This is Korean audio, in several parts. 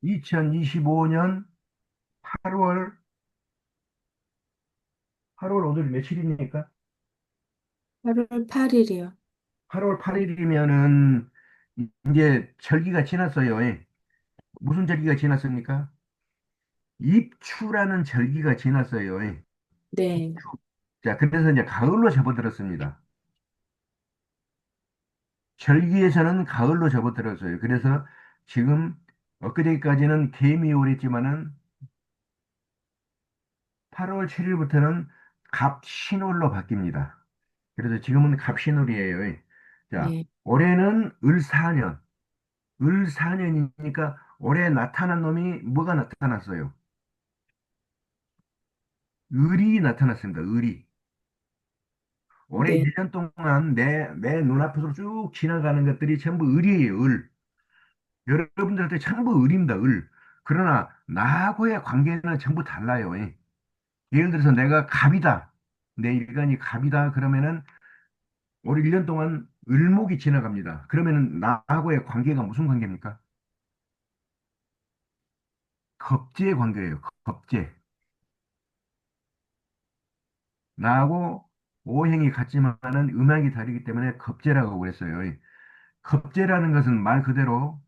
2025년 8월, 8월 오늘 며칠입니까? 8월 8일이요. 8월 8일이면은 이제 절기가 지났어요. 예. 무슨 절기가 지났습니까? 입추라는 절기가 지났어요. 예. 네, 자, 그래서 이제 가을로 접어들었습니다. 절기에서는 가을로 접어들었어요. 그래서 지금 엊그제까지는 개미월이었지만은 8월 7일부터는 갑신월로 바뀝니다. 그래서 지금은 갑신월이에요. 예. 자, 네, 올해는 을사년. 을사년이니까 올해 나타난 놈이 뭐가 나타났어요? 을이 나타났습니다. 을이. 올해 네, 1년 동안 내 눈앞에서 쭉 지나가는 것들이 전부 을이에요. 을. 여러분들한테 전부 을입니다. 을. 그러나 나하고의 관계는 전부 달라요. 예. 예를 들어서 내가 갑이다. 내 일간이 갑이다. 그러면은 올 1년 동안 을목이 지나갑니다. 그러면은 나하고의 관계가 무슨 관계입니까? 겁제의 관계예요. 겁제. 나하고 오행이 같지만은 음악이 다르기 때문에 겁재라고 그랬어요. 겁재라는 것은 말 그대로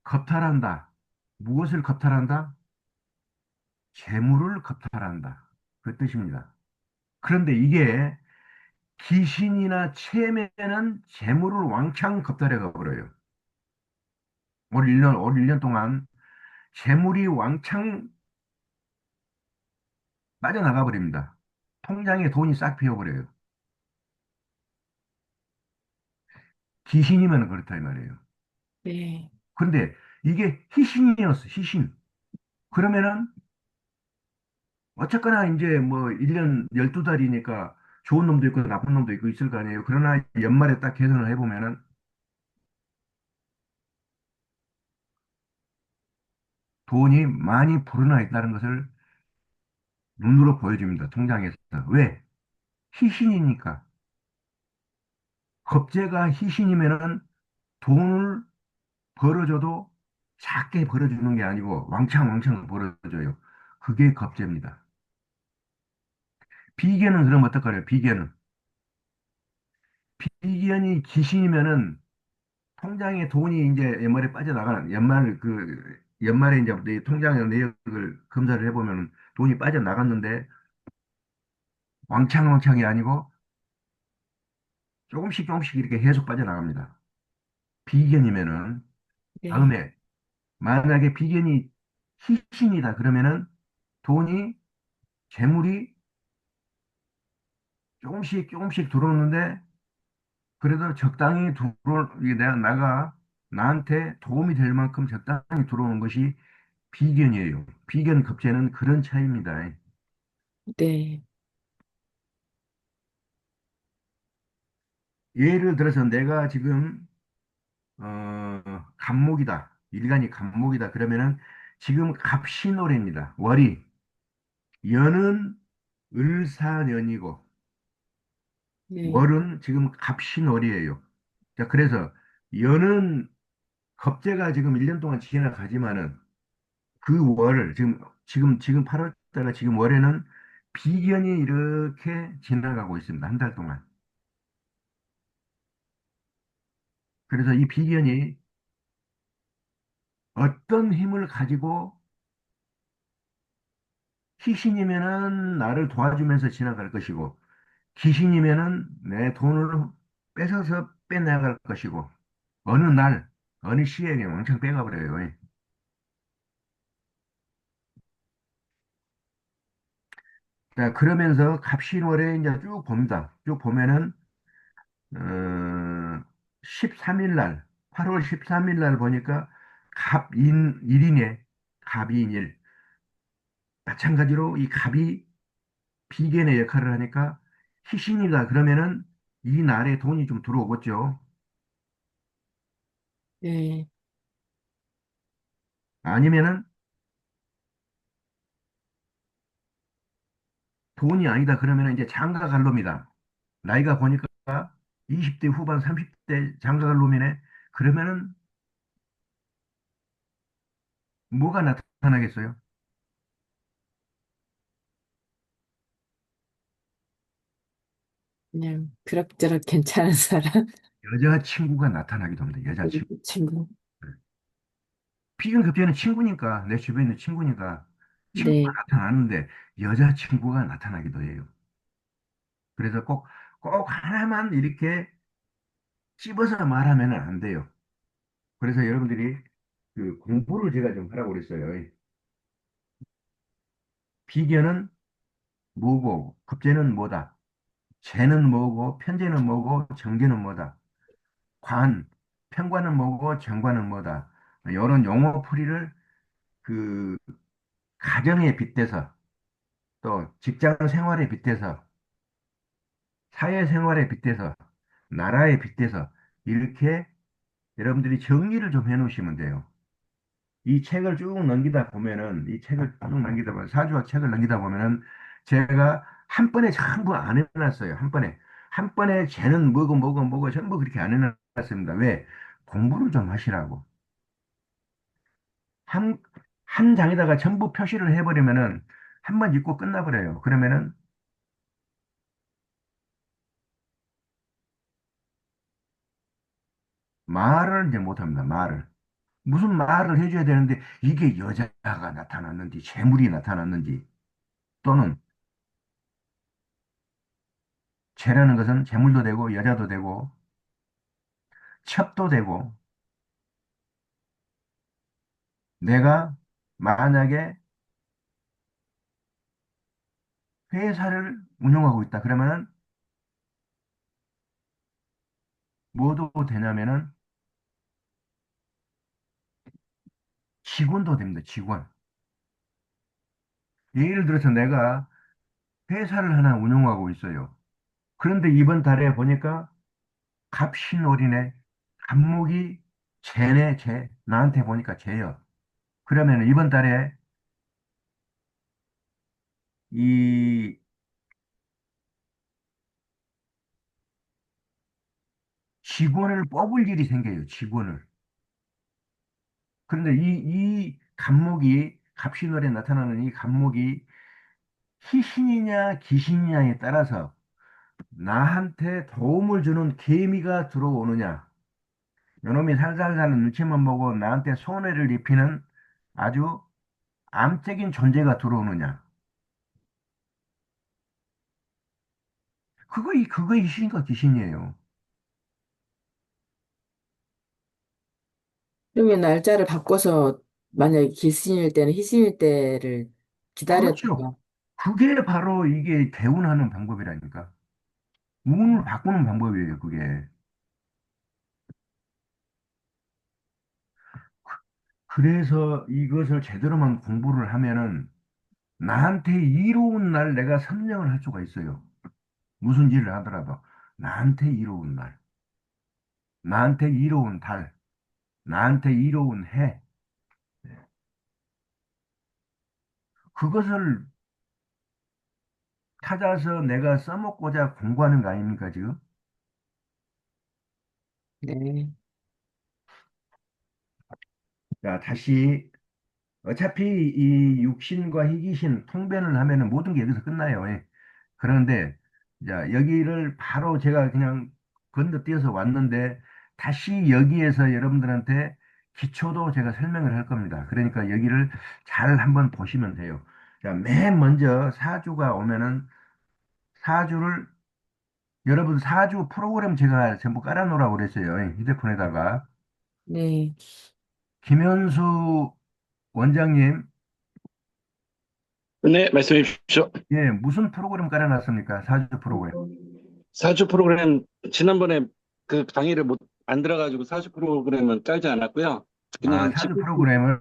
겁탈한다. 무엇을 겁탈한다? 재물을 겁탈한다. 그 뜻입니다. 그런데 이게 귀신이나 체면은 재물을 왕창 겁탈해 가버려요. 올 1년 동안 재물이 왕창 빠져나가 버립니다. 통장에 돈이 싹 비어버려요. 귀신이면 그렇다 이 말이에요. 네, 그런데 이게 희신이었어, 희신. 그러면은 어쨌거나 이제 뭐 1년 12달이니까 좋은 놈도 있고 나쁜 놈도 있고 있을 거 아니에요. 그러나 연말에 딱 계산을 해보면은 돈이 많이 불어나 있다는 것을 눈으로 보여줍니다. 통장에서. 왜? 희신이니까. 겁재가 희신이면은 돈을 벌어줘도 작게 벌어주는 게 아니고 왕창 벌어줘요. 그게 겁재입니다. 비견은 그럼 어떡하래요? 비견은. 비견이 귀신이면은 통장에 돈이 이제 연말에 빠져나가는, 연말에 이제 내 통장의 내역을 검사를 해보면 돈이 빠져나갔는데 왕창이 아니고 조금씩 이렇게 계속 빠져나갑니다. 비견이면은, 네, 다음에 만약에 비견이 희신이다 그러면은 돈이, 재물이 조금씩 들어오는데 그래도 적당히 이게 나가 나한테 도움이 될 만큼 적당히 들어오는 것이 비견이에요. 비견 급제는 그런 차이입니다. 네, 예를 들어서 내가 지금 갑목이다. 일간이 갑목이다. 그러면은 지금 갑신월입니다. 월이 연은 을사년이고 네, 월은 지금 갑신월이에요. 자, 그래서 연은 겁재가 지금 1년 동안 지나가지만은 그 월을 지금 8월 달에 지금 월에는 비견이 이렇게 지나가고 있습니다. 한 달 동안. 그래서 이 비견이 어떤 힘을 가지고 희신이면은 나를 도와주면서 지나갈 것이고, 귀신이면은 내 돈을 뺏어서 빼나갈 것이고, 어느 날, 어느 시에 그냥 왕창 빼가버려요. 자, 그러면서 갑신월에 이제 쭉 봅니다. 쭉 보면은, 어, 13일 날, 8월 13일 날 보니까 갑인일이네. 갑인일. 마찬가지로 이 갑이 비견의 역할을 하니까 희신이다. 그러면은 이 날에 돈이 좀 들어오겠죠. 네, 아니면은 돈이 아니다 그러면 이제 장가 갈 놈이다. 나이가 보니까 20대 후반 30대 장가 갈 놈이네. 그러면은 뭐가 나타나겠어요? 그냥 그럭저럭 괜찮은 사람, 여자친구가 나타나기도 합니다. 여자친구. 친구. 비근급제는 친구니까, 내 주변에 있는 친구니까, 친구가 네, 나타나는데, 여자친구가 나타나기도 해요. 그래서 꼭 하나만 이렇게 찝어서 말하면 안 돼요. 그래서 여러분들이 그 공부를 제가 좀 하라고 그랬어요. 비견은 뭐고, 급제는 뭐다. 재는 뭐고, 편제는 뭐고, 정제는 뭐다. 관, 편관은 뭐고, 정관은 뭐다. 이런 용어풀이를 그 가정에 빗대서 또 직장 생활에 빗대서 사회생활에 빗대서 나라에 빗대서 이렇게 여러분들이 정리를 좀 해놓으시면 돼요. 이 책을 쭉 넘기다 보면은 이 책을 쭉 넘기다 보면 사주와 책을 넘기다 보면은 제가 한 번에 전부 안 해놨어요. 한 번에 쟤는 뭐고 전부 그렇게 안 해놨습니다. 왜? 공부를 좀 하시라고. 한, 한 장에다가 전부 표시를 해버리면은 한 번 읽고 끝나버려요. 그러면은 말을 이제 못합니다. 말을. 무슨 말을 해줘야 되는데 이게 여자가 나타났는지 재물이 나타났는지 또는 재라는 것은 재물도 되고 여자도 되고 첩도 되고 내가 만약에 회사를 운영하고 있다 그러면은 뭐도 되냐면은 직원도 됩니다. 직원. 예를 들어서 내가 회사를 하나 운영하고 있어요. 그런데 이번 달에 보니까 갑신올이네. 갑목이 쟤네 쟤. 나한테 보니까 쟤요. 그러면 이번 달에 이 직원을 뽑을 일이 생겨요. 직원을. 그런데 이 갑목이 갑신월에 나타나는 이 갑목이 희신이냐 귀신이냐에 따라서 나한테 도움을 주는 개미가 들어오느냐, 요놈이 살살 사는 눈치만 보고 나한테 손해를 입히는 아주 암적인 존재가 들어오느냐. 그거 희신과 귀신이에요. 그러면 날짜를 바꿔서 만약에 기신일 때는 희신일 때를 그렇죠. 기다렸다가, 그게 바로 이게 개운하는 방법이라니까. 운을 바꾸는 방법이에요, 그게. 그래서 이것을 제대로만 공부를 하면은 나한테 이로운 날 내가 선정을 할 수가 있어요. 무슨 일을 하더라도. 나한테 이로운 날, 나한테 이로운 달, 나한테 이로운 해. 그것을 찾아서 내가 써먹고자 공부하는 거 아닙니까, 지금? 네, 자, 다시. 어차피 이 육신과 희귀신 통변을 하면은 모든 게 여기서 끝나요. 예. 그런데, 자, 여기를 바로 제가 그냥 건너뛰어서 왔는데, 다시 여기에서 여러분들한테 기초도 제가 설명을 할 겁니다. 그러니까 여기를 잘 한번 보시면 돼요. 자, 맨 먼저 사주가 오면은 사주를 여러분 사주 프로그램 제가 전부 깔아놓으라고 그랬어요. 휴대폰에다가. 네. 김현수 원장님, 네, 말씀해 주십시오. 예, 무슨 프로그램 깔아놨습니까? 사주 프로그램. 사주 프로그램, 지난번에 그 강의를 안 들어가지고 사주 프로그램은 깔지 않았고요. 아, 그냥 사주 GPT, 프로그램을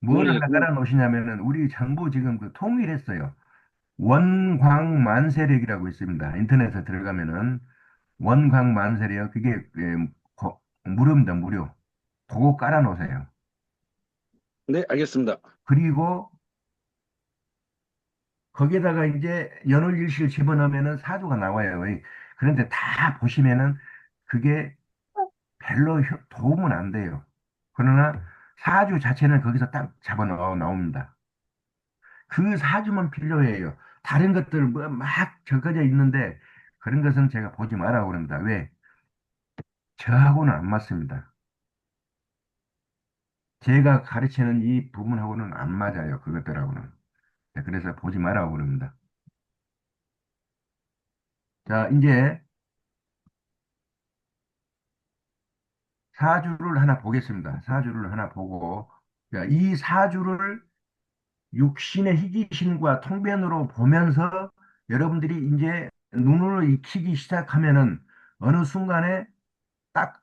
뭐를 네, 하나 그냥, 깔아놓으시냐면은 우리 정부 지금 그 통일했어요. 원광만세력이라고 있습니다. 인터넷에 들어가면은 원광만세력 그게 무료입니다. 무료. 그거 깔아놓으세요. 네, 알겠습니다. 그리고 거기에다가 이제 연월일시를 집어넣으면은 사주가 나와요. 그런데 다 보시면은 그게 별로 도움은 안 돼요. 그러나 사주 자체는 거기서 딱 잡아 나옵니다. 그 사주만 필요해요. 다른 것들 뭐 막 적어져 있는데 그런 것은 제가 보지 말라고 그럽니다. 왜? 저하고는 안 맞습니다. 제가 가르치는 이 부분하고는 안 맞아요. 그것들하고는. 네, 그래서 보지 말라고 그럽니다. 자, 이제 사주를 하나 보겠습니다. 사주를 하나 보고, 자, 이 사주를 육신의 희귀신과 통변으로 보면서 여러분들이 이제 눈을 익히기 시작하면은 어느 순간에 딱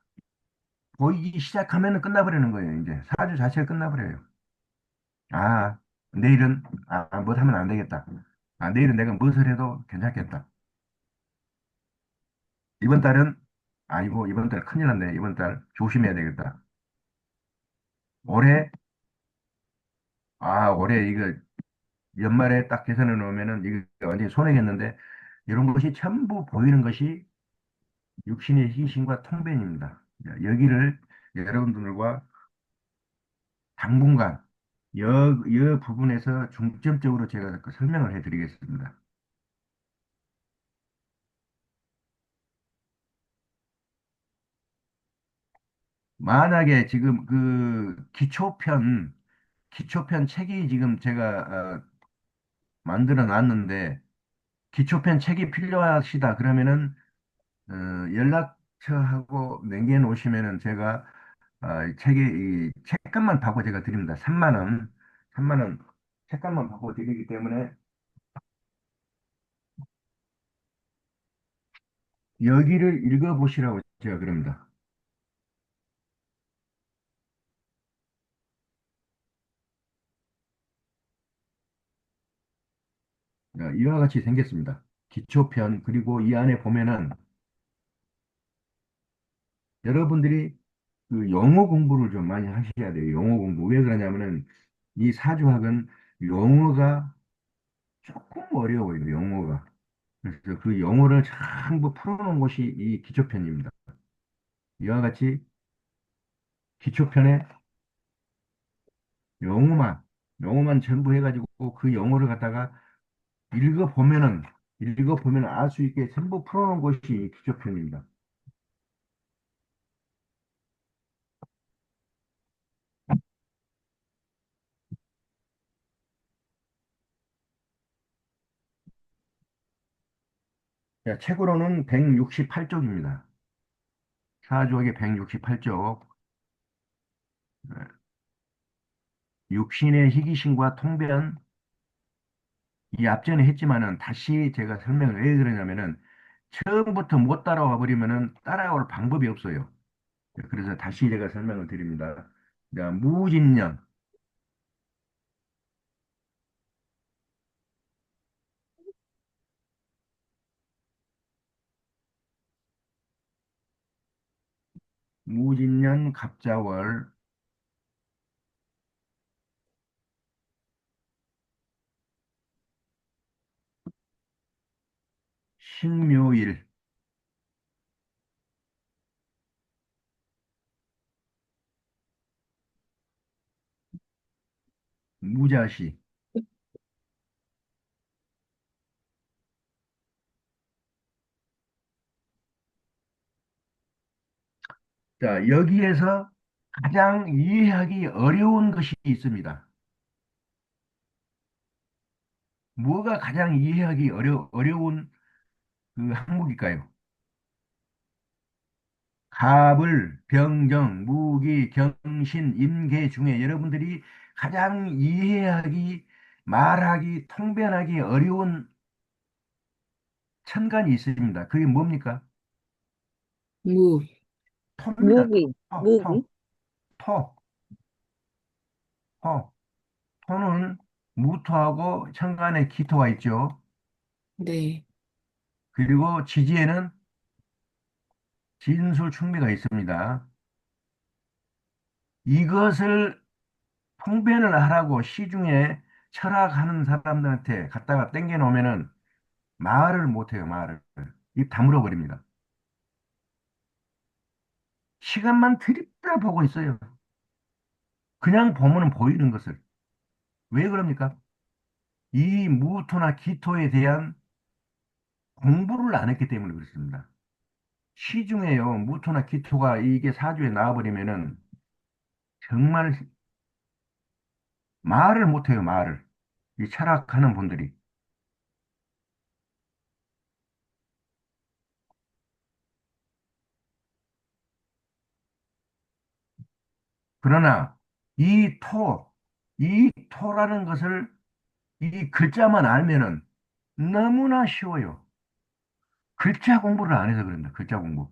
보이기 시작하면은 끝나버리는 거예요. 이제 사주 자체가 끝나버려요. 아, 내일은, 뭐 하면 안 되겠다. 내일은 내가 무엇을 해도 괜찮겠다. 이번 달은, 아이고, 이번 달 큰일 났네. 이번 달 조심해야 되겠다. 올해, 올해 이거 연말에 딱 계산해 놓으면은 이거 완전히 손해겠는데 이런 것이 전부 보이는 것이 육신의 희신과 통변입니다. 여기를 여러분들과 당분간 여 부분에서 중점적으로 제가 그 설명을 해드리겠습니다. 만약에 지금 그 기초편 책이 지금 제가 만들어 놨는데 기초편 책이 필요하시다 그러면은 어, 연락처하고 남겨놓으시면은 제가 책이 이 책값만 받고 제가 드립니다. 3만 원, 3만 원 책값만 받고 드리기 때문에 여기를 읽어보시라고 제가 그럽니다. 이와 같이 생겼습니다. 기초편 그리고 이 안에 보면은 여러분들이 그 영어 공부를 좀 많이 하셔야 돼요. 영어 공부. 왜 그러냐면은 이 사주학은 용어가 조금 어려워요. 영어가. 그래서 그 영어를 전부 풀어놓은 것이 이 기초편입니다. 이와 같이 기초편에 영어만, 영어만 전부 해가지고 그 영어를 갖다가 읽어보면은, 읽어보면 알 수 있게 전부 풀어놓은 것이 이 기초편입니다. 책으로는 168쪽입니다. 사주학의 168쪽. 육신의 희귀신과 통변, 이 앞전에 했지만은 다시 제가 설명을 왜 그러냐면은 처음부터 못 따라와 버리면은 따라올 방법이 없어요. 그래서 다시 제가 설명을 드립니다. 자, 무진년, 무진년 갑자월, 신묘일, 무자시. 자, 여기에서 가장 이해하기 어려운 것이 있습니다. 뭐가 가장 이해하기 어려운 그 항목일까요? 갑을, 병정, 무기, 경신, 임계 중에 여러분들이 가장 이해하기, 말하기, 통변하기 어려운 천간이 있습니다. 그게 뭡니까? 무, 토입니다. 토, 무기, 토, 무기. 토, 토, 토. 토는 무토하고 천간에 기토가 있죠. 네. 그리고 지지에는 진술충미가 있습니다. 이것을 통변을 하라고 시중에 철학하는 사람들한테 갖다가 땡겨 놓으면은 말을 못해요, 말을. 입 다물어 버립니다. 시간만 들이다 보고 있어요. 그냥 보면은 보이는 것을. 왜 그럽니까? 이 무토나 기토에 대한 공부를 안 했기 때문에 그렇습니다. 시중에요, 무토나 기토가 이게 사주에 나와버리면은 정말 말을 못해요, 말을. 이 철학하는 분들이. 그러나 이 토라는 것을 이 글자만 알면은 너무나 쉬워요. 글자 공부를 안 해서 그런다, 글자 공부.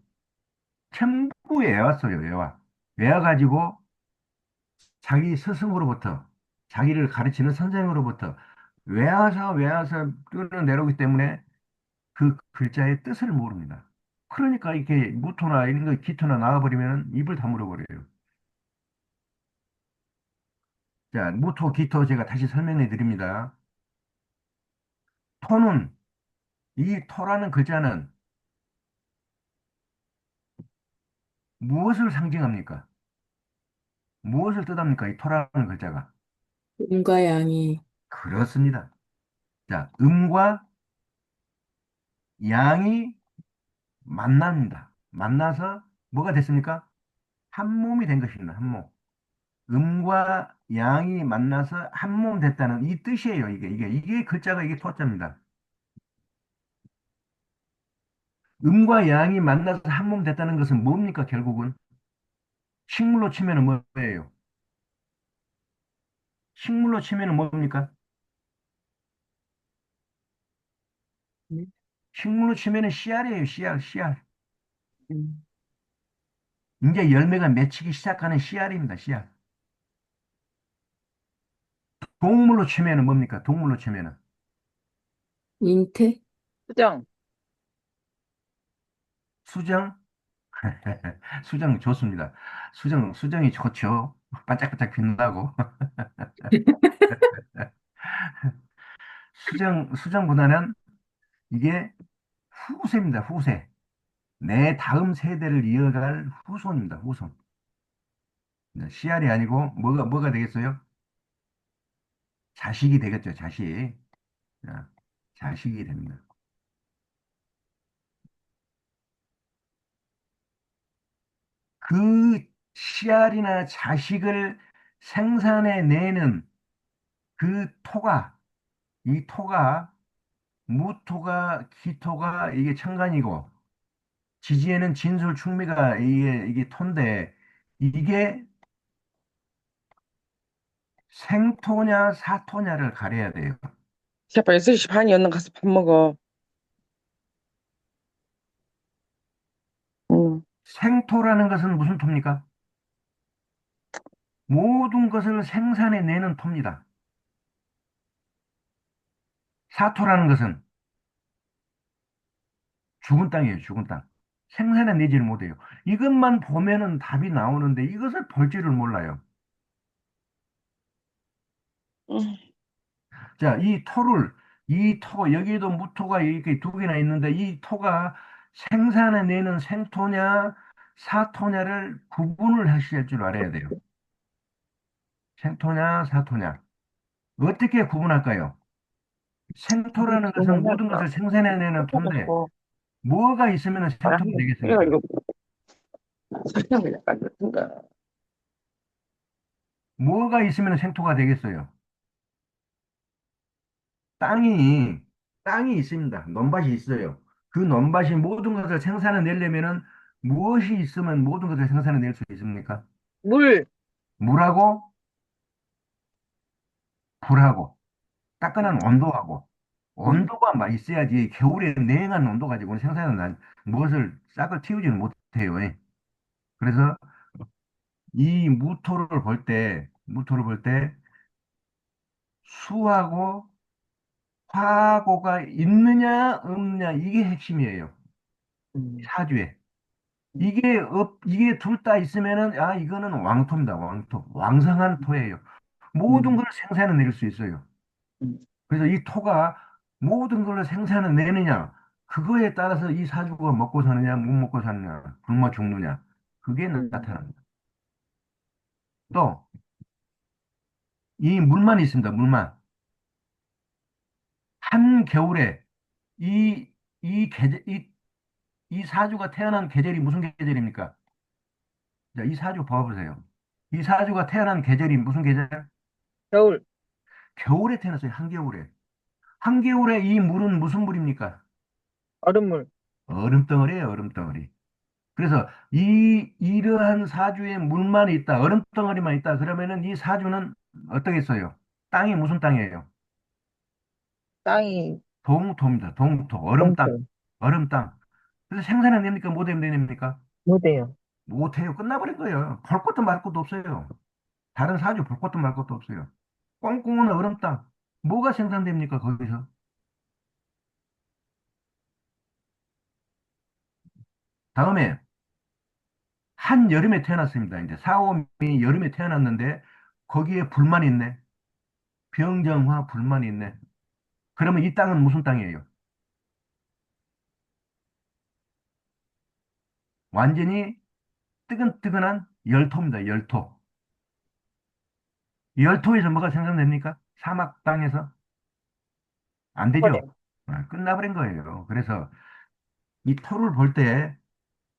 전부 외웠어요, 외워. 외워가지고 자기 스승으로부터, 자기를 가르치는 선생으로부터 외워서 끌어내려오기 때문에 그 글자의 뜻을 모릅니다. 그러니까 이렇게 무토나 이런 거 기토나 나와버리면 입을 다물어버려요. 자, 무토, 기토 제가 다시 설명해 드립니다. 토는, 이 토라는 글자는 무엇을 상징합니까? 무엇을 뜻합니까? 이 토라는 글자가. 음과 양이, 그렇습니다. 자, 음과 양이 만납니다. 만나서 뭐가 됐습니까? 한 몸이 된 것입니다. 한 몸. 음과 양이 만나서 한 몸 됐다는 이 뜻이에요. 이게 글자가 이게 토자입니다. 음과 양이 만나서 한 몸 됐다는 것은 뭡니까? 결국은 식물로 치면은 뭐예요? 식물로 치면은 뭡니까? 음, 식물로 치면은 씨알이에요. 씨알, 씨알. 음, 이제 열매가 맺히기 시작하는 씨알입니다. 씨알. 동물로 치면은 뭡니까? 동물로 치면은 잉태, 수정, 수정. 수정 좋습니다. 수정이 좋죠. 반짝반짝 빛나고. 수정보다는 이게 후세입니다. 후세. 내 다음 세대를 이어갈 후손입니다. 후손. 네, 씨알이 아니고 뭐가 되겠어요? 자식이 되겠죠. 자식. 자, 자식이 됩니다. 그 씨알이나 자식을 생산해내는 그 토가, 이 토가 무토가 기토가 이게 천간이고 지지에는 진술 충미가 이게 토인데 이게 생토냐 사토냐를 가려야 돼요. 시아빠 6시 반이 얼른 가서 밥 먹어. 응. 생토라는 것은 무슨 토입니까? 모든 것을 생산해내는 토입니다. 사토라는 것은 죽은 땅이에요, 죽은 땅. 생산해내지를 못해요. 이것만 보면은 답이 나오는데 이것을 볼 줄을 몰라요. 응. 자, 이 토, 여기에도 무토가 이렇게 두 개나 있는데 이 토가 생산해내는 생토냐, 사토냐를 구분을 하실 줄 알아야 돼요. 생토냐, 사토냐. 어떻게 구분할까요? 생토라는 것은 그러면 모든 것을 생산해내는 토인데 고 뭐가 있으면 말 생토가 한번 되겠습니까? 해가지고 설탕을 약간 넣든가. 뭐가 있으면 생토가 되겠어요? 땅이, 땅이 있습니다. 논밭이 있어요. 그 논밭이 모든 것을 생산해내려면은 무엇이 있으면 모든 것을 생산해낼 수 있습니까? 물, 물하고 불하고 따끈한 온도하고 응. 온도가 막 있어야지 겨울에 냉한 온도 가지고는 생산은 무엇을 싹을 틔우지는 못해요. 예. 그래서 이 무토를 볼 때 수하고 화하고가 있느냐 없느냐 이게 핵심이에요. 응. 사주에. 이게 둘 다 있으면은 아 이거는 왕토입니다. 왕토. 왕성한 토예요. 모든 응. 걸 생산해낼 수 있어요. 응. 그래서 이 토가 모든 걸 생산해내느냐, 그거에 따라서 이 사주가 먹고 사느냐, 못 먹고 사느냐, 굶어 죽느냐, 그게 응. 나타납니다. 또, 이 물만 있습니다. 물만. 한겨울에 이, 이 사주가 태어난 계절이 무슨 계절입니까? 자, 이 사주 봐보세요. 이 사주가 태어난 계절이 무슨 계절? 겨울, 겨울에 태어났어요. 한겨울에. 한겨울에 이 물은 무슨 물입니까? 얼음물, 얼음덩어리예요. 얼음덩어리. 그래서 이러한 사주에 물만 있다. 얼음덩어리만 있다. 그러면은 이 사주는 어떻겠어요? 땅이 무슨 땅이에요? 땅이 동토입니다. 동토. 얼음 땅. 동토, 얼음 땅. 그래서 생산 안 됩니까? 못 됩니까? 못해요. 못해요. 끝나버린 거예요. 볼 것도 말 것도 없어요. 다른 사주 볼 것도 말 것도 없어요. 꽁꽁한 얼음 땅. 뭐가 생산됩니까? 거기서. 다음에 한여름에 태어났습니다. 이제 사오미 여름에 태어났는데 거기에 불만 있네. 병정화 불만 있네. 그러면 이 땅은 무슨 땅이에요? 완전히 뜨끈뜨끈한 열토입니다. 열토. 열토에서 뭐가 생산됩니까? 사막 땅에서? 안 되죠. 그래. 끝나버린 거예요. 그래서 이 토를 볼 때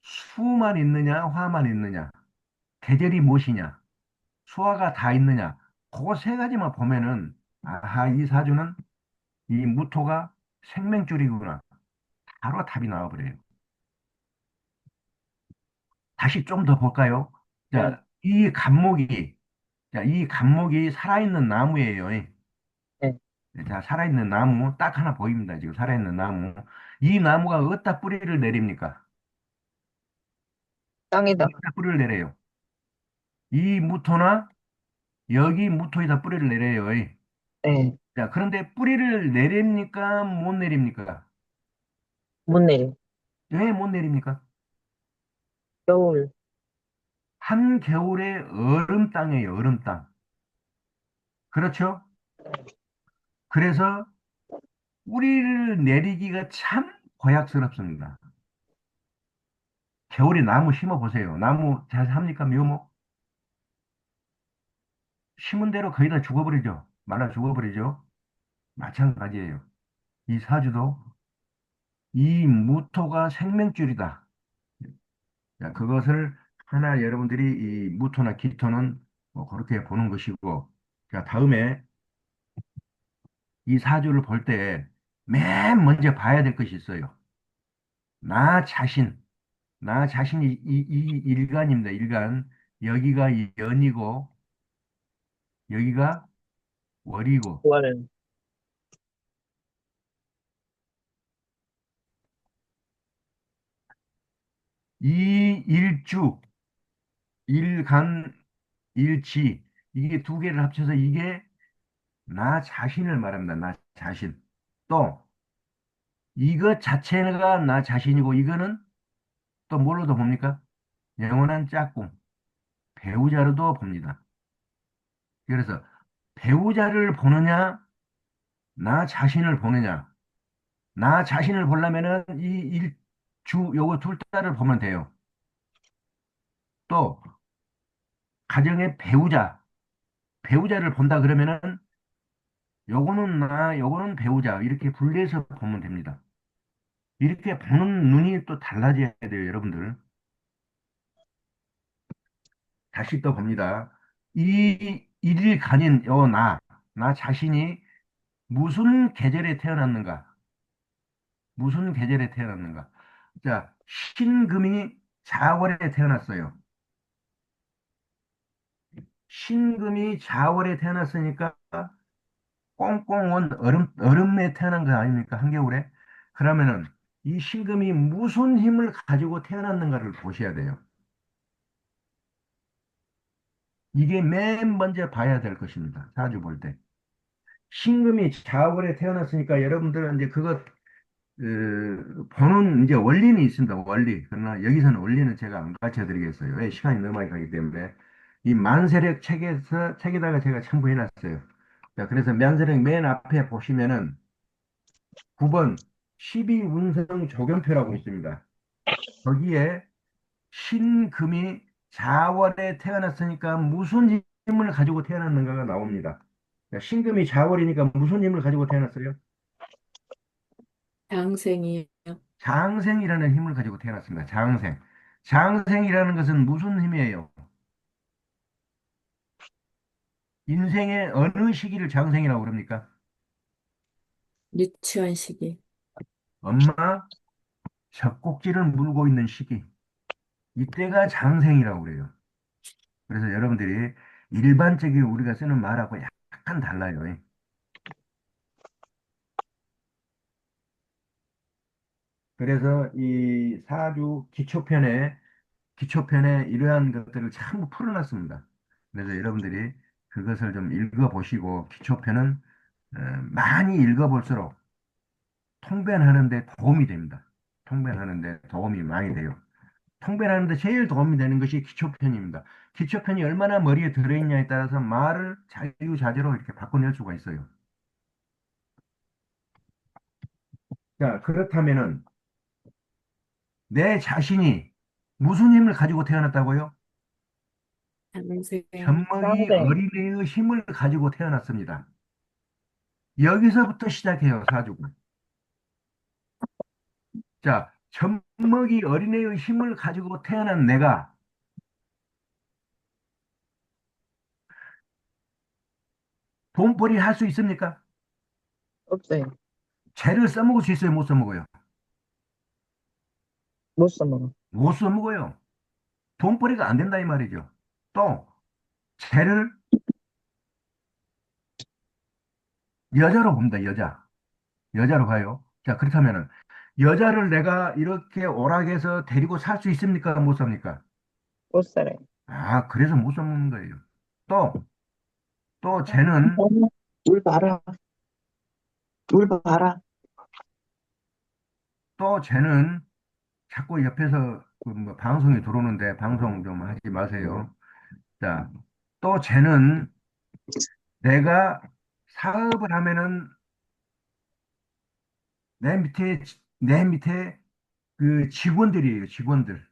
수만 있느냐, 화만 있느냐, 계절이 무엇이냐, 수화가 다 있느냐, 그 세 가지만 보면은, 아하, 이 사주는 이 무토가 생명줄이구나. 바로 답이 나와버려요. 다시 좀 더 볼까요? 네, 자, 이 감목이 살아있는 나무예요. 네. 자, 살아있는 나무 딱 하나 보입니다. 지금 살아있는 나무. 이 나무가 어디다 뿌리를 내립니까? 땅에다, 어디다 뿌리를 내려요? 이 무토나 여기 무토에다 뿌리를 내려요. 네, 자, 그런데 뿌리를 내립니까? 못 내립니까? 못 내려. 왜 못 내립니까? 겨울, 한겨울에 얼음 땅이에요. 얼음 땅. 그렇죠? 그래서 뿌리를 내리기가 참 고약스럽습니다. 겨울에 나무 심어 보세요. 나무 잘 삽니까? 묘목? 심은 대로 거의 다 죽어버리죠. 말라 죽어버리죠. 마찬가지예요. 이 사주도 이 무토가 생명줄이다. 자, 그것을 하나 여러분들이 이 무토나 기토는 뭐 그렇게 보는 것이고, 자, 다음에 이 사주를 볼 때 맨 먼저 봐야 될 것이 있어요. 나 자신, 나 자신이 이 일간입니다. 일간. 여기가 연이고, 여기가 월이고, 월, 이 일주, 일간, 일지, 이게 두 개를 합쳐서 이게 나 자신을 말합니다. 나 자신. 또, 이것 자체가 나 자신이고, 이거는 또 뭘로도 봅니까? 영원한 짝꿍, 배우자로도 봅니다. 그래서 배우자를 보느냐, 나 자신을 보느냐. 나 자신을 보려면은 이 일주, 요거 둘 다를 보면 돼요. 또, 가정의 배우자를 본다 그러면은 요거는 나, 요거는 배우자. 이렇게 분리해서 보면 됩니다. 이렇게 보는 눈이 또 달라져야 돼요, 여러분들. 다시 또 봅니다. 이 일간인 나 자신이 무슨 계절에 태어났는가? 무슨 계절에 태어났는가? 자, 신금이 자월에 태어났어요. 신금이 자월에 태어났으니까 꽁꽁 온 얼음에 태어난 거 아닙니까? 한겨울에? 그러면은 이 신금이 무슨 힘을 가지고 태어났는가를 보셔야 돼요. 이게 맨 먼저 봐야 될 것입니다. 사주 볼 때. 신금이 자월에 태어났으니까 여러분들은 이제 그것 보는 이제 원리는 있습니다. 원리. 그러나 여기서는 원리는 제가 안 가르쳐 드리겠어요. 왜? 시간이 너무 많이 가기 때문에. 이 만세력 책에다가 제가 첨부해 놨어요. 자, 그래서 만세력 맨 앞에 보시면은 9번 12운성 조견표라고 있습니다. 거기에 신금이 자월에 태어났으니까 무슨 힘을 가지고 태어났는가가 나옵니다. 자, 신금이 자월이니까 무슨 힘을 가지고 태어났어요? 장생이요. 장생이라는 힘을 가지고 태어났습니다. 장생. 장생이라는 것은 무슨 힘이에요? 인생의 어느 시기를 장생이라고 그럽니까? 유치원 시기. 엄마 젖꼭지를 물고 있는 시기. 이때가 장생이라고 그래요. 그래서 여러분들이 일반적인 우리가 쓰는 말하고 약간 달라요. 그래서 이 사주 기초편에 이러한 것들을 전부 풀어놨습니다. 그래서 여러분들이 그것을 좀 읽어보시고 기초편은 많이 읽어볼수록 통변하는 데 도움이 됩니다. 통변하는 데 도움이 많이 돼요. 통변하는 데 제일 도움이 되는 것이 기초편입니다. 기초편이 얼마나 머리에 들어있냐에 따라서 말을 자유자재로 이렇게 바꿔낼 수가 있어요. 자, 그렇다면은 내 자신이 무슨 힘을 가지고 태어났다고요? 장생. 젖먹이 쌍생. 어린애의 힘을 가지고 태어났습니다. 여기서부터 시작해요, 사주가. 자, 젖먹이 어린애의 힘을 가지고 태어난 내가 돈벌이 할 수 있습니까? 없어요. 죄를 써먹을 수 있어요, 못 써먹어요? 못 써먹어. 못 써먹어요. 돈벌이가 안 된다 이 말이죠. 또 죄를 여자로 봅니다, 여자. 여자로 봐요. 자, 그렇다면은 여자를 내가 이렇게 오락해서 데리고 살 수 있습니까? 못 삽니까? 못 살아요. 아, 그래서 못 써먹는 거예요. 또, 또 쟤는, 어머, 물 봐라. 물 봐라. 또 쟤는 자꾸 옆에서 그뭐 방송이 들어오는데 방송 좀 하지 마세요. 자, 또 쟤는 내가 사업을 하면은 내 밑에 그 직원들이에요, 직원들.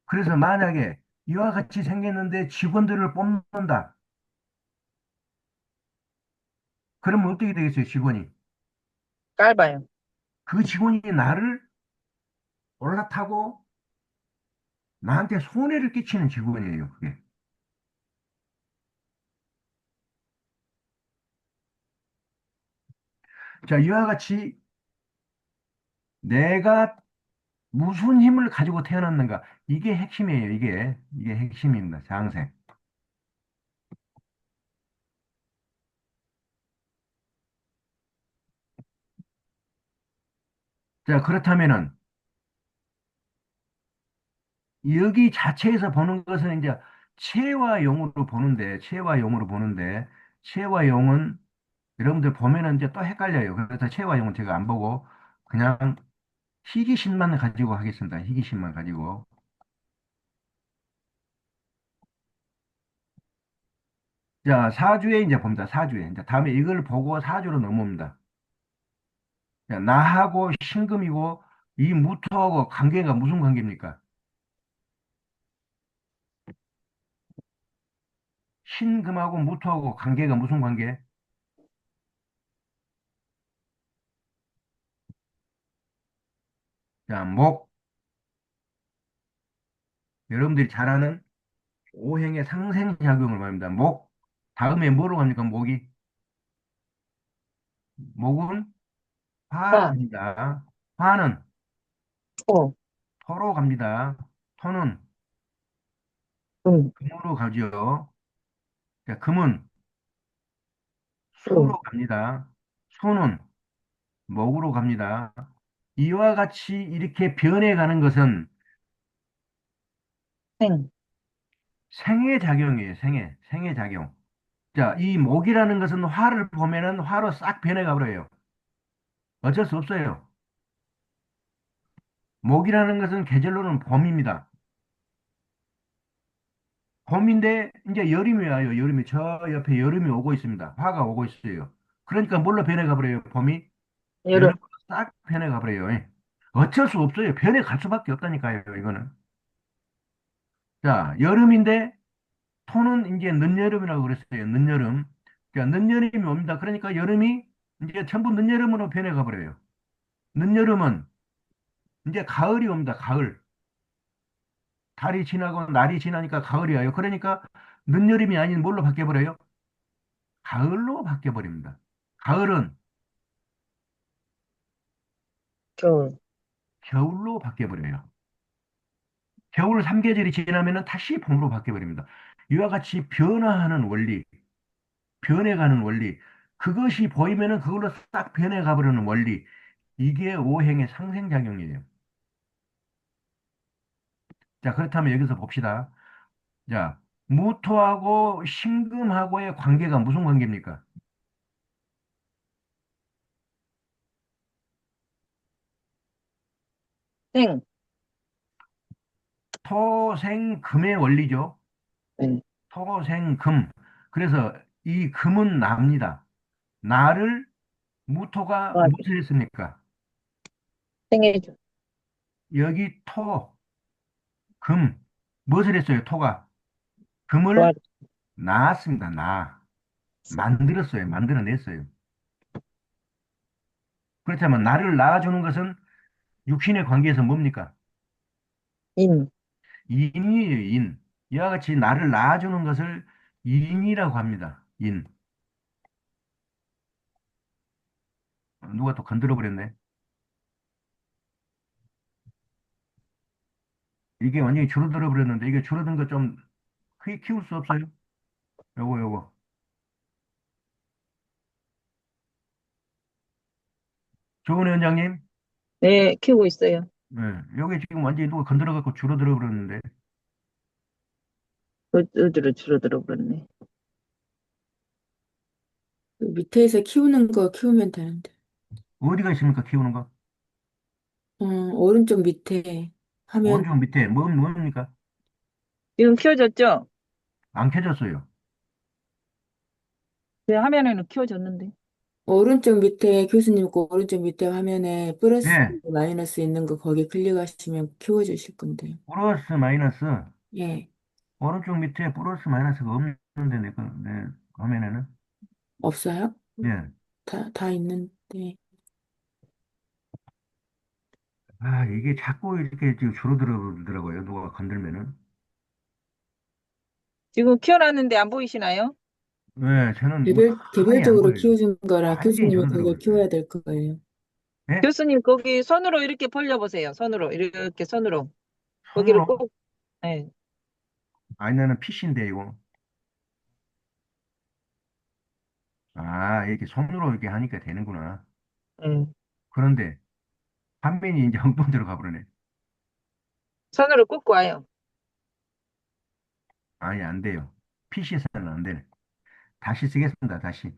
그래서 만약에 이와 같이 생겼는데 직원들을 뽑는다. 그러면 어떻게 되겠어요, 직원이? 짧아요. 그 직원이 나를 올라타고 나한테 손해를 끼치는 직원이에요, 그게. 자, 이와 같이 내가 무슨 힘을 가지고 태어났는가? 이게 핵심이에요, 이게. 이게 핵심입니다, 장생. 자, 그렇다면은 여기 자체에서 보는 것은 이제 체와 용으로 보는데, 체와 용으로 보는데, 체와 용은 여러분들 보면은 이제 또 헷갈려요. 그래서 체와 용은 제가 안 보고 그냥 희귀심만 가지고 하겠습니다. 희귀심만 가지고. 자, 사주에 이제 봅니다. 사주에. 이제 다음에 이걸 보고 사주로 넘어옵니다. 자, 나하고 신금이고 이 무토하고 관계가 무슨 관계입니까? 신금하고 무토하고 관계가 무슨 관계? 자, 목. 여러분들이 잘 아는 오행의 상생작용을 말합니다. 목. 다음에 뭐로 갑니까? 목이. 목은 화로 화, 갑니다. 화는 호, 토로 갑니다. 토는 금, 금으로 가죠. 자, 금은 수, 수로 갑니다. 수는 목으로 갑니다. 이와 같이 이렇게 변해가는 것은 생, 생의 작용이에요. 생의 작용. 자, 이 목이라는 것은 화를 보면은 화로 싹 변해가 버려요. 어쩔 수 없어요. 목이라는 것은 계절로는 봄입니다. 봄인데 이제 여름이 와요. 여름이 저 옆에 여름이 오고 있습니다. 화가 오고 있어요. 그러니까 뭘로 변해가 버려요? 봄이 여름, 여름으로 싹 변해가 버려요. 예. 어쩔 수 없어요. 변해갈 수밖에 없다니까요. 이거는. 자, 여름인데 토는 이제 늦여름이라고 그랬어요. 늦여름. 그러니까 늦여름이 옵니다. 그러니까 여름이 이제 전부 늦여름으로 변해가 버려요. 늦여름은 이제 가을이 옵니다. 가을. 달이 지나고 날이 지나니까 가을이 와요. 그러니까 늦여름이 아닌 뭘로 바뀌어버려요? 가을로 바뀌어버립니다. 가을은 겨울. 겨울로 바뀌어버려요. 겨울 3계절이 지나면은 다시 봄으로 바뀌어버립니다. 이와 같이 변화하는 원리, 변해가는 원리, 그것이 보이면은 그걸로 싹 변해가 버리는 원리, 이게 오행의 상생작용이에요. 자, 그렇다면 여기서 봅시다. 자, 무토하고 신금하고의 관계가 무슨 관계입니까? 생. 토생금의 원리죠. 네. 토생금. 그래서 이 금은 납니다. 나를 무토가 도와줘. 무엇을 했습니까? 생해줘. 여기 토, 금. 무엇을 했어요? 토가. 금을 도와줘. 낳았습니다. 만들었어요. 만들어냈어요. 그렇다면 나를 낳아주는 것은 육신의 관계에서 뭡니까? 인. 인이에요, 인. 이와 같이 나를 낳아주는 것을 인이라고 합니다. 인. 누가 또 건드려 버렸네. 이게 완전히 줄어들어 버렸는데 이게 줄어든 거 좀 크게 키울 수 없어요? 요거. 조은혜 원장님. 네, 키우고 있어요. 네. 여기 지금 완전히 누가 건드려 갖고 줄어들어 버렸는데 어디로 줄어들어 버렸네. 그 밑에서 키우는 거 키우면 되는데. 어디가 있습니까? 키우는 거? 오른쪽 밑에 화면, 오른쪽 밑에 뭡니까? 지금 키워졌죠? 안 켜졌어요. 제 화면에는 키워졌는데. 오른쪽 밑에 교수님 그 오른쪽 밑에 화면에 플러스 네. 마이너스 있는 거 거기 클릭하시면 키워주실 건데요. 플러스 마이너스. 예, 오른쪽 밑에 플러스 마이너스가 없는데 내 화면에는. 없어요? 예. 다 있는데. 아, 이게 자꾸 이렇게 지금 줄어들더라고요. 누가 건들면은. 지금 키워놨는데 안 보이시나요? 네, 저는 뭐 가만히 안 개별적으로 보여요. 키워준 거라 완전히 교수님이 줄어들어 그걸 버렸어요. 키워야 될 거예요. 예? 교수님, 거기 손으로 이렇게 벌려보세요. 손으로. 이렇게 손으로. 거기를 손으로? 꼭, 네. 아니, 나는 PC인데, 이거. 아, 이렇게 손으로 이렇게 하니까 되는구나. 네. 그런데 화면이 이제 엉뚱대로 가버리네. 손으로 꽂고 와요. 아니, 안 돼요. PC에서는 안 되네. 다시 쓰겠습니다, 다시.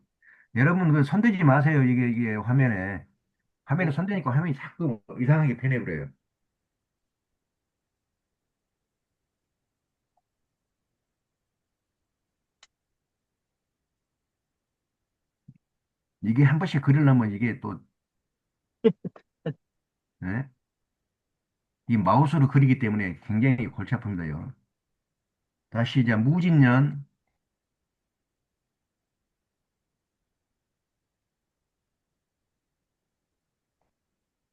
여러분, 그 손대지 마세요. 이게 화면에. 화면에 네. 손대니까 화면이 자꾸 이상하게 변해버려요. 이게 한 번씩 그리려면 이게 또, 예? 이 마우스로 그리기 때문에 굉장히 골치 아픕니다, 이거. 다시 이제 무진년,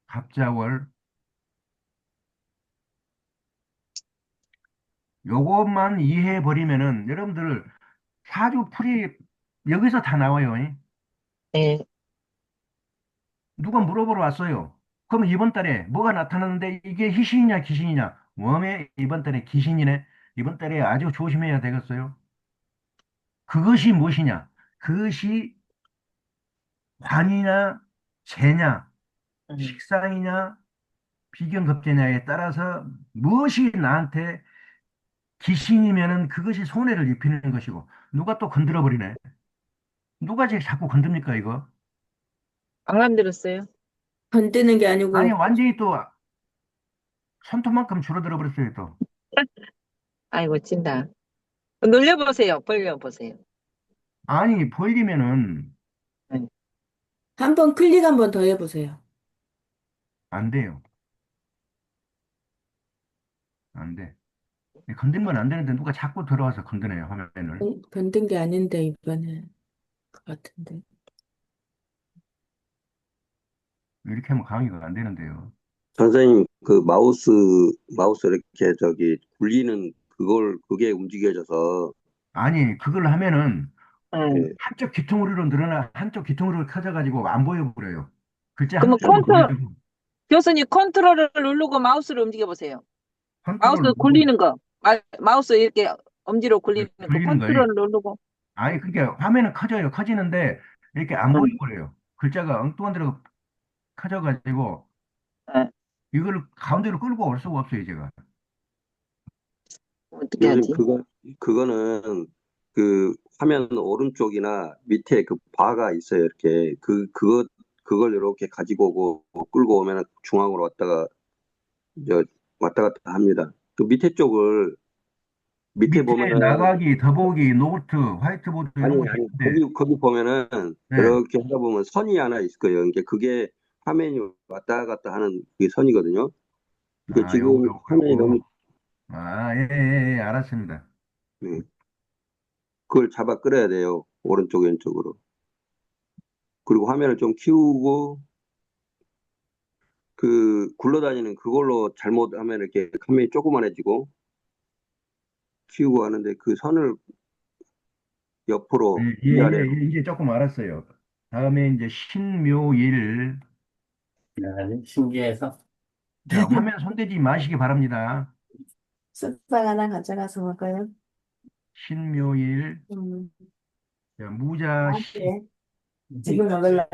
갑자월, 요것만 이해해 버리면은 여러분들 사주풀이 여기서 다 나와요. 예? 네. 누가 물어보러 왔어요. 그럼 이번 달에 뭐가 나타났는데 이게 희신이냐 귀신이냐? 웜에 이번 달에 귀신이네. 이번 달에 아주 조심해야 되겠어요. 그것이 무엇이냐? 그것이 관이냐, 재냐, 음. 식상이냐, 비견급제냐에 따라서 무엇이 나한테 귀신이면은 그것이 손해를 입히는 것이고 누가 또 건드려 버리네. 누가 지금 자꾸 건듭니까 이거? 안 만들었어요. 건드는 게 아니 아니고 완전히 또 손톱만큼 줄어들어 버렸어요 또. 아이고, 진다. 놀려보세요. 벌려보세요. 아니 벌리면은 네. 한 번 클릭 한 번 더 해보세요. 안 돼요. 안 돼. 건들면 안 되는데 누가 자꾸 들어와서 건드네요, 화면을. 변된 게 아닌데, 이번에. 그 같은데. 이렇게 하면 강의가 안 되는데요. 선생님, 그 마우스 이렇게 저기 굴리는 그게 움직여져서, 아니, 그걸 하면은 응. 예, 한쪽 귀퉁이로 늘어나, 한쪽 귀퉁이로 켜져가지고 안 보여버려요. 글자 그러면 한쪽은 보여도 교수님 컨트롤을 누르고 마우스를 움직여 보세요. 마우스 컨트롤 누르고 굴리는 거. 마우스 이렇게 엄지로 굴리는 거 돌리는 거예요. 컨트롤 누르고. 아니, 그게 화면은 커져요. 커지는데 이렇게 안 응. 보여버려요. 글자가 엉뚱한 데로 커져가지고 응. 이걸 가운데로 끌고 올 수가 없어요, 제가. 어떻게 선생님, 하지? 그거는 그 화면 오른쪽이나 밑에 그 바가 있어요. 이렇게. 그걸 이렇게 가지고 오고 끌고 오면 중앙으로 저, 왔다 갔다 합니다. 그 밑에 쪽을, 밑에 밑에 보면은, 나가기, 더보기, 노트, 화이트보드 이런 아니, 것이 아니, 있는데, 거기 보면은 네. 이렇게 하다 보면 선이 하나 있을 거예요. 이게 그게 화면이 왔다 갔다 하는 그게 선이거든요. 그 아, 지금 화면이 너무, 요거. 아, 예, 예, 예, 알았습니다. 네, 그걸 잡아 끌어야 돼요. 오른쪽, 왼쪽으로. 그리고 화면을 좀 키우고, 그 굴러다니는 그걸로 잘못하면 이렇게 화면이 조그만해지고, 키우고 하는데 그 선을 옆으로, 예, 예, 예, 위아래로. 예, 이제 조금 알았어요. 다음에 이제 신묘일. 신기해서. 자, 화면 손대지 마시기 바랍니다. 쑥싹 하나 가져가서 먹어요. 신묘일. 음, 자, 무자, 나한테 지금 먹을라.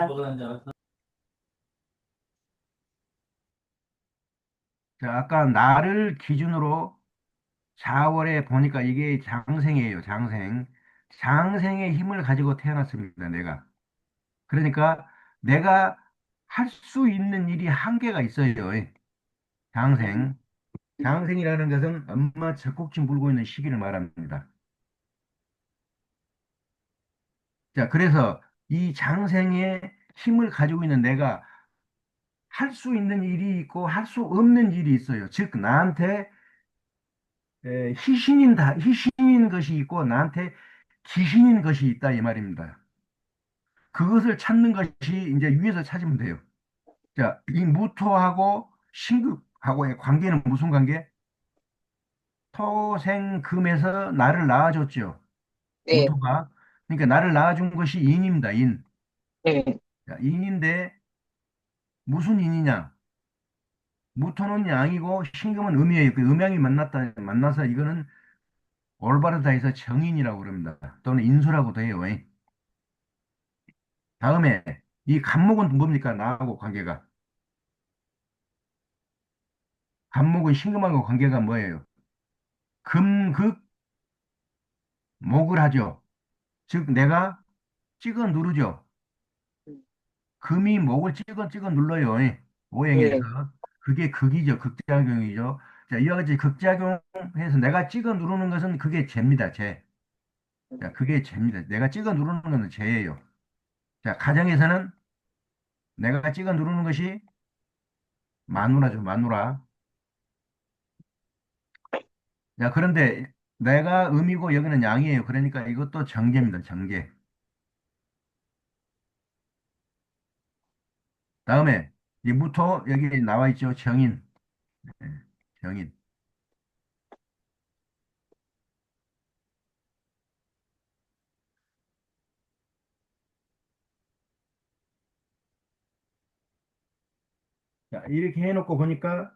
자, 아까 나를 기준으로 4월에 보니까 이게 장생이에요, 장생. 장생의 힘을 가지고 태어났습니다, 내가. 그러니까 내가 할 수 있는 일이 한계가 있어요. 장생. 장생이라는 것은 엄마 젖꼭지 물고 있는 시기를 말합니다. 자, 그래서 이 장생의 힘을 가지고 있는 내가 할 수 있는 일이 있고 할 수 없는 일이 있어요. 즉, 나한테 희신인 것이 있고 나한테 귀신인 것이 있다 이 말입니다. 그것을 찾는 것이 이제 위에서 찾으면 돼요. 자, 이 무토하고 신급하고의 관계는 무슨 관계? 토생금에서 나를 낳아줬죠. 네. 무토가. 그러니까 나를 낳아준 것이 인입니다. 인. 네. 자, 인인데 무슨 인이냐? 무토는 양이고 신금은 음이에요. 그 음양이 만나서 이거는 올바르다 해서 정인이라고 그럽니다. 또는 인수라고도 해요. 다음에 이 간목은 뭡니까? 나하고 관계가. 간목은 신금하고 관계가 뭐예요? 금극 목을 하죠. 즉 내가 찍어 누르죠. 금이 목을 찍어 눌러요. 오행에서. 네. 그게 극이죠. 극작용이죠. 자, 이와 같이 극작용해서 내가 찍어 누르는 것은 그게 죄입니다. 죄. 자, 그게 죄입니다. 내가 찍어 누르는 것은 죄예요. 자, 가정에서는 내가 찍어 누르는 것이 마누라죠. 마누라. 자, 그런데 내가 음이고 여기는 양이에요. 그러니까 이것도 정계입니다. 정계. 다음에 이 무토 여기 나와 있죠. 정인. 예, 정인. 자, 이렇게 해놓고 보니까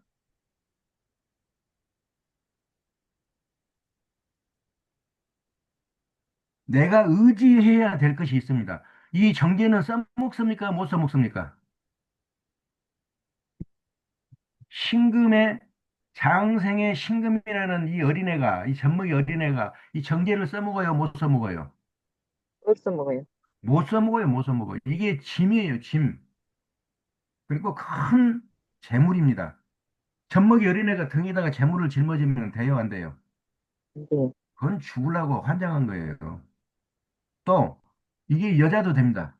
내가 의지해야 될 것이 있습니다. 이 정계는 써먹습니까? 못 써먹습니까? 신금의 장생의 신금이라는 이 어린애가, 이 젖먹이 어린애가 이 정계를 써먹어요? 못 써먹어요? 어디서 먹어요? 못 써먹어요? 못 써먹어요? 이게 짐이에요, 짐. 그리고 큰 재물입니다. 젖먹이 어린애가 등에다가 재물을 짊어지면 돼요, 안 돼요? 네. 그건 죽으려고 환장한 거예요. 또, 이게 여자도 됩니다.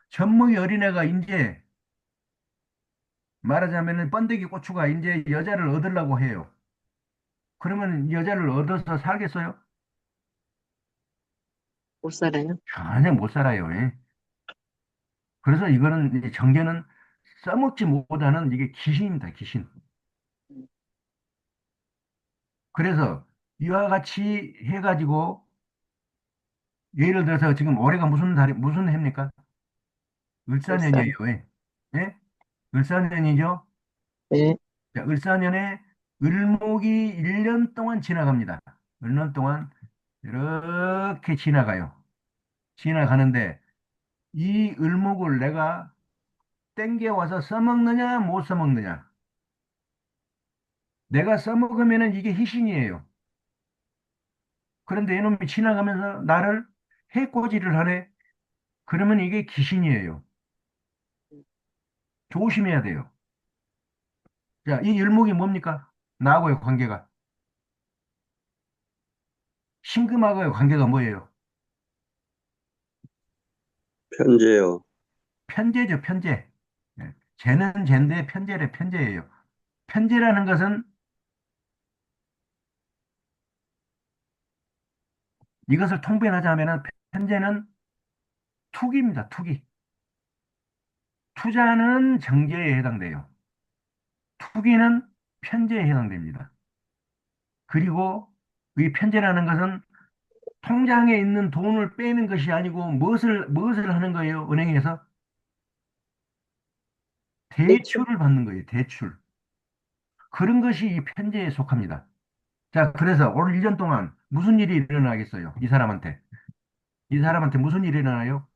젖먹이 어린애가 이제 말하자면은 번데기 고추가 이제 여자를 얻으려고 해요. 그러면 여자를 얻어서 살겠어요? 못 살아요. 전혀 못 살아요. 예. 그래서 이거는 이제 정제는 써먹지 못하는 이게 귀신입니다, 귀신. 그래서 이와 같이 해가지고 예를 들어서 지금 올해가 무슨 달이 무슨 해입니까? 을사년이에요. 울산. 예? 예? 을사년이죠. 네. 자, 을사년에 을목이 1년 동안 지나갑니다. 1년 동안 이렇게 지나가요. 지나가는데 이 을목을 내가 땡겨와서 써먹느냐 못 써먹느냐. 내가 써먹으면은 이게 희신이에요. 그런데 이놈이 지나가면서 나를 해코지를 하네. 그러면 이게 귀신이에요. 조심해야 돼요. 자, 이 을목이 뭡니까? 나하고의 관계가. 신금하고의 관계가 뭐예요? 편제요. 편제죠, 편제. 예. 쟤는 쟤인데 편제래, 편제예요. 편제라는 것은 이것을 통변하자면은 편제는 투기입니다, 투기. 투자는 정제에 해당돼요. 투기는 편제에 해당됩니다. 그리고 이 편제라는 것은 통장에 있는 돈을 빼는 것이 아니고 무엇을 하는 거예요? 은행에서 대출. 대출을 받는 거예요. 대출. 그런 것이 이 편제에 속합니다. 자, 그래서 올 1년 동안 무슨 일이 일어나겠어요? 이 사람한테. 이 사람한테 무슨 일이 일어나요?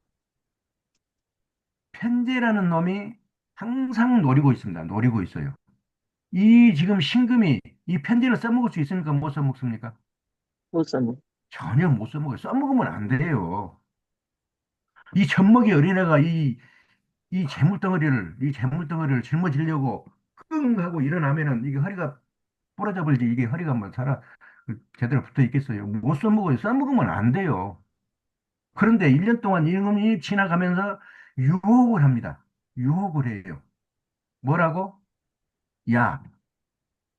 편제라는 놈이 항상 노리고 있습니다. 노리고 있어요. 이 지금 신금이 이 편제를 써먹을 수 있습니까? 못 써먹습니까? 못 살아. 전혀 못 써먹어요. 써먹으면 안 돼요. 이 젖먹이 어린애가 이 재물덩어리를 짊어지려고 끙 하고 일어나면은 이게 허리가 부러져 버리지. 이게 허리가 뭐 제대로 붙어 있겠어요. 못 써먹어요. 써먹으면 안 돼요. 그런데 1년 동안 임금이 지나가면서 유혹을 합니다. 유혹을 해요. 뭐라고? 야,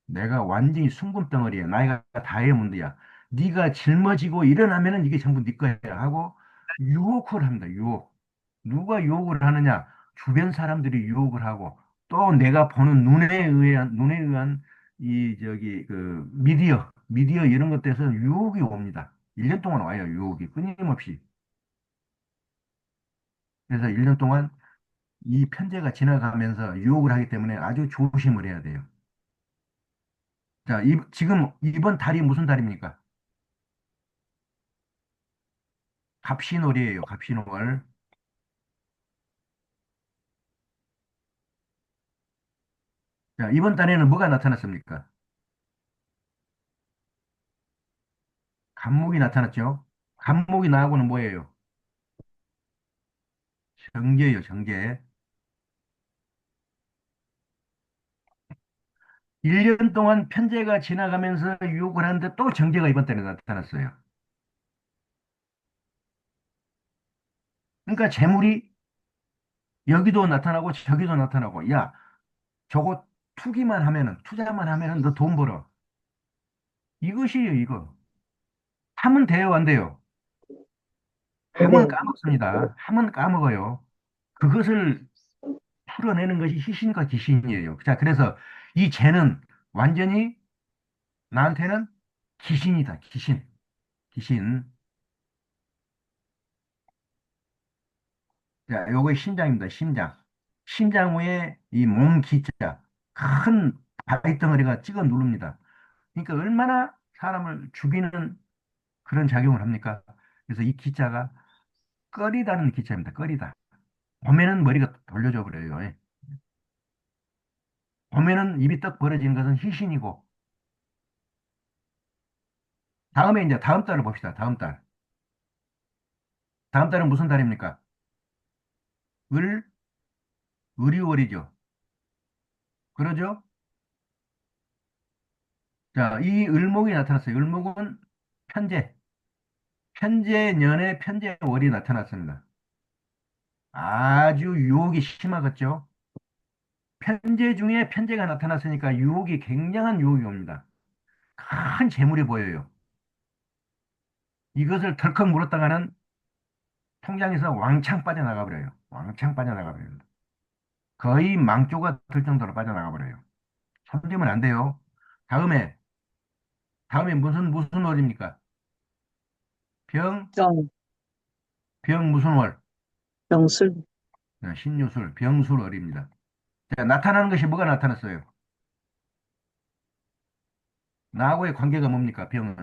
내가 완전히 순금덩어리야. 나이가 다이아몬드야. 네가 짊어지고 일어나면은 이게 전부 네 거야 하고 유혹을 합니다. 유혹. 누가 유혹을 하느냐? 주변 사람들이 유혹을 하고 또 내가 보는 눈에 의한 이 저기 그 미디어 이런 것들에서 유혹이 옵니다. 1년 동안 와요. 유혹이 끊임없이. 그래서 1년 동안 이 편제가 지나가면서 유혹을 하기 때문에 아주 조심을 해야 돼요. 자, 지금 이번 달이 무슨 달입니까? 갑신월이에요. 갑신월. 자, 이번 달에는 뭐가 나타났습니까? 간목이 나타났죠. 간목이 나하고는 뭐예요? 정제예요, 정제. 1년 동안 편제가 지나가면서 유혹을 하는데 또 정제가 이번 달에 나타났어요. 그러니까 재물이 여기도 나타나고 저기도 나타나고, 야, 저거 투자만 하면은 너 돈 벌어. 이것이에요, 이거. 하면 돼요, 안 돼요? 안 하면 돼요. 까먹습니다. 하면 까먹어요. 그것을 풀어내는 것이 희신과 귀신이에요. 자, 그래서 이 죄는 완전히 나한테는 귀신이다, 귀신. 귀신. 자, 요거 심장입니다, 심장. 심장 위에 이 몸 기자, 큰 바위덩어리가 찍어 누릅니다. 그러니까 얼마나 사람을 죽이는 그런 작용을 합니까? 그래서 이 기자가 꺼리다는 기자입니다, 꺼리다. 봄에는 머리가 돌려져 버려요. 예. 봄에는 입이 떡 벌어지는 것은 희신이고, 다음에 이제 다음 달을 봅시다, 다음 달. 다음 달은 무슨 달입니까? 을, 을이월이죠. 그러죠? 자, 이 을목이 나타났어요. 을목은 편제, 편제년에 편제월이 나타났습니다. 아주 유혹이 심하겠죠? 편제 중에 편제가 나타났으니까 유혹이 굉장한 유혹이 옵니다. 큰 재물이 보여요. 이것을 덜컥 물었다가는 통장에서 왕창 빠져나가 버려요. 왕창 빠져나가 버려요. 거의 망조가 될 정도로 빠져나가 버려요. 손대면 안 돼요. 다음에, 다음에 무슨 월입니까? 병, 정, 병 무슨 월? 병술, 신유술, 병술 월입니다. 자, 나타나는 것이 뭐가 나타났어요? 나하고의 관계가 뭡니까? 병은.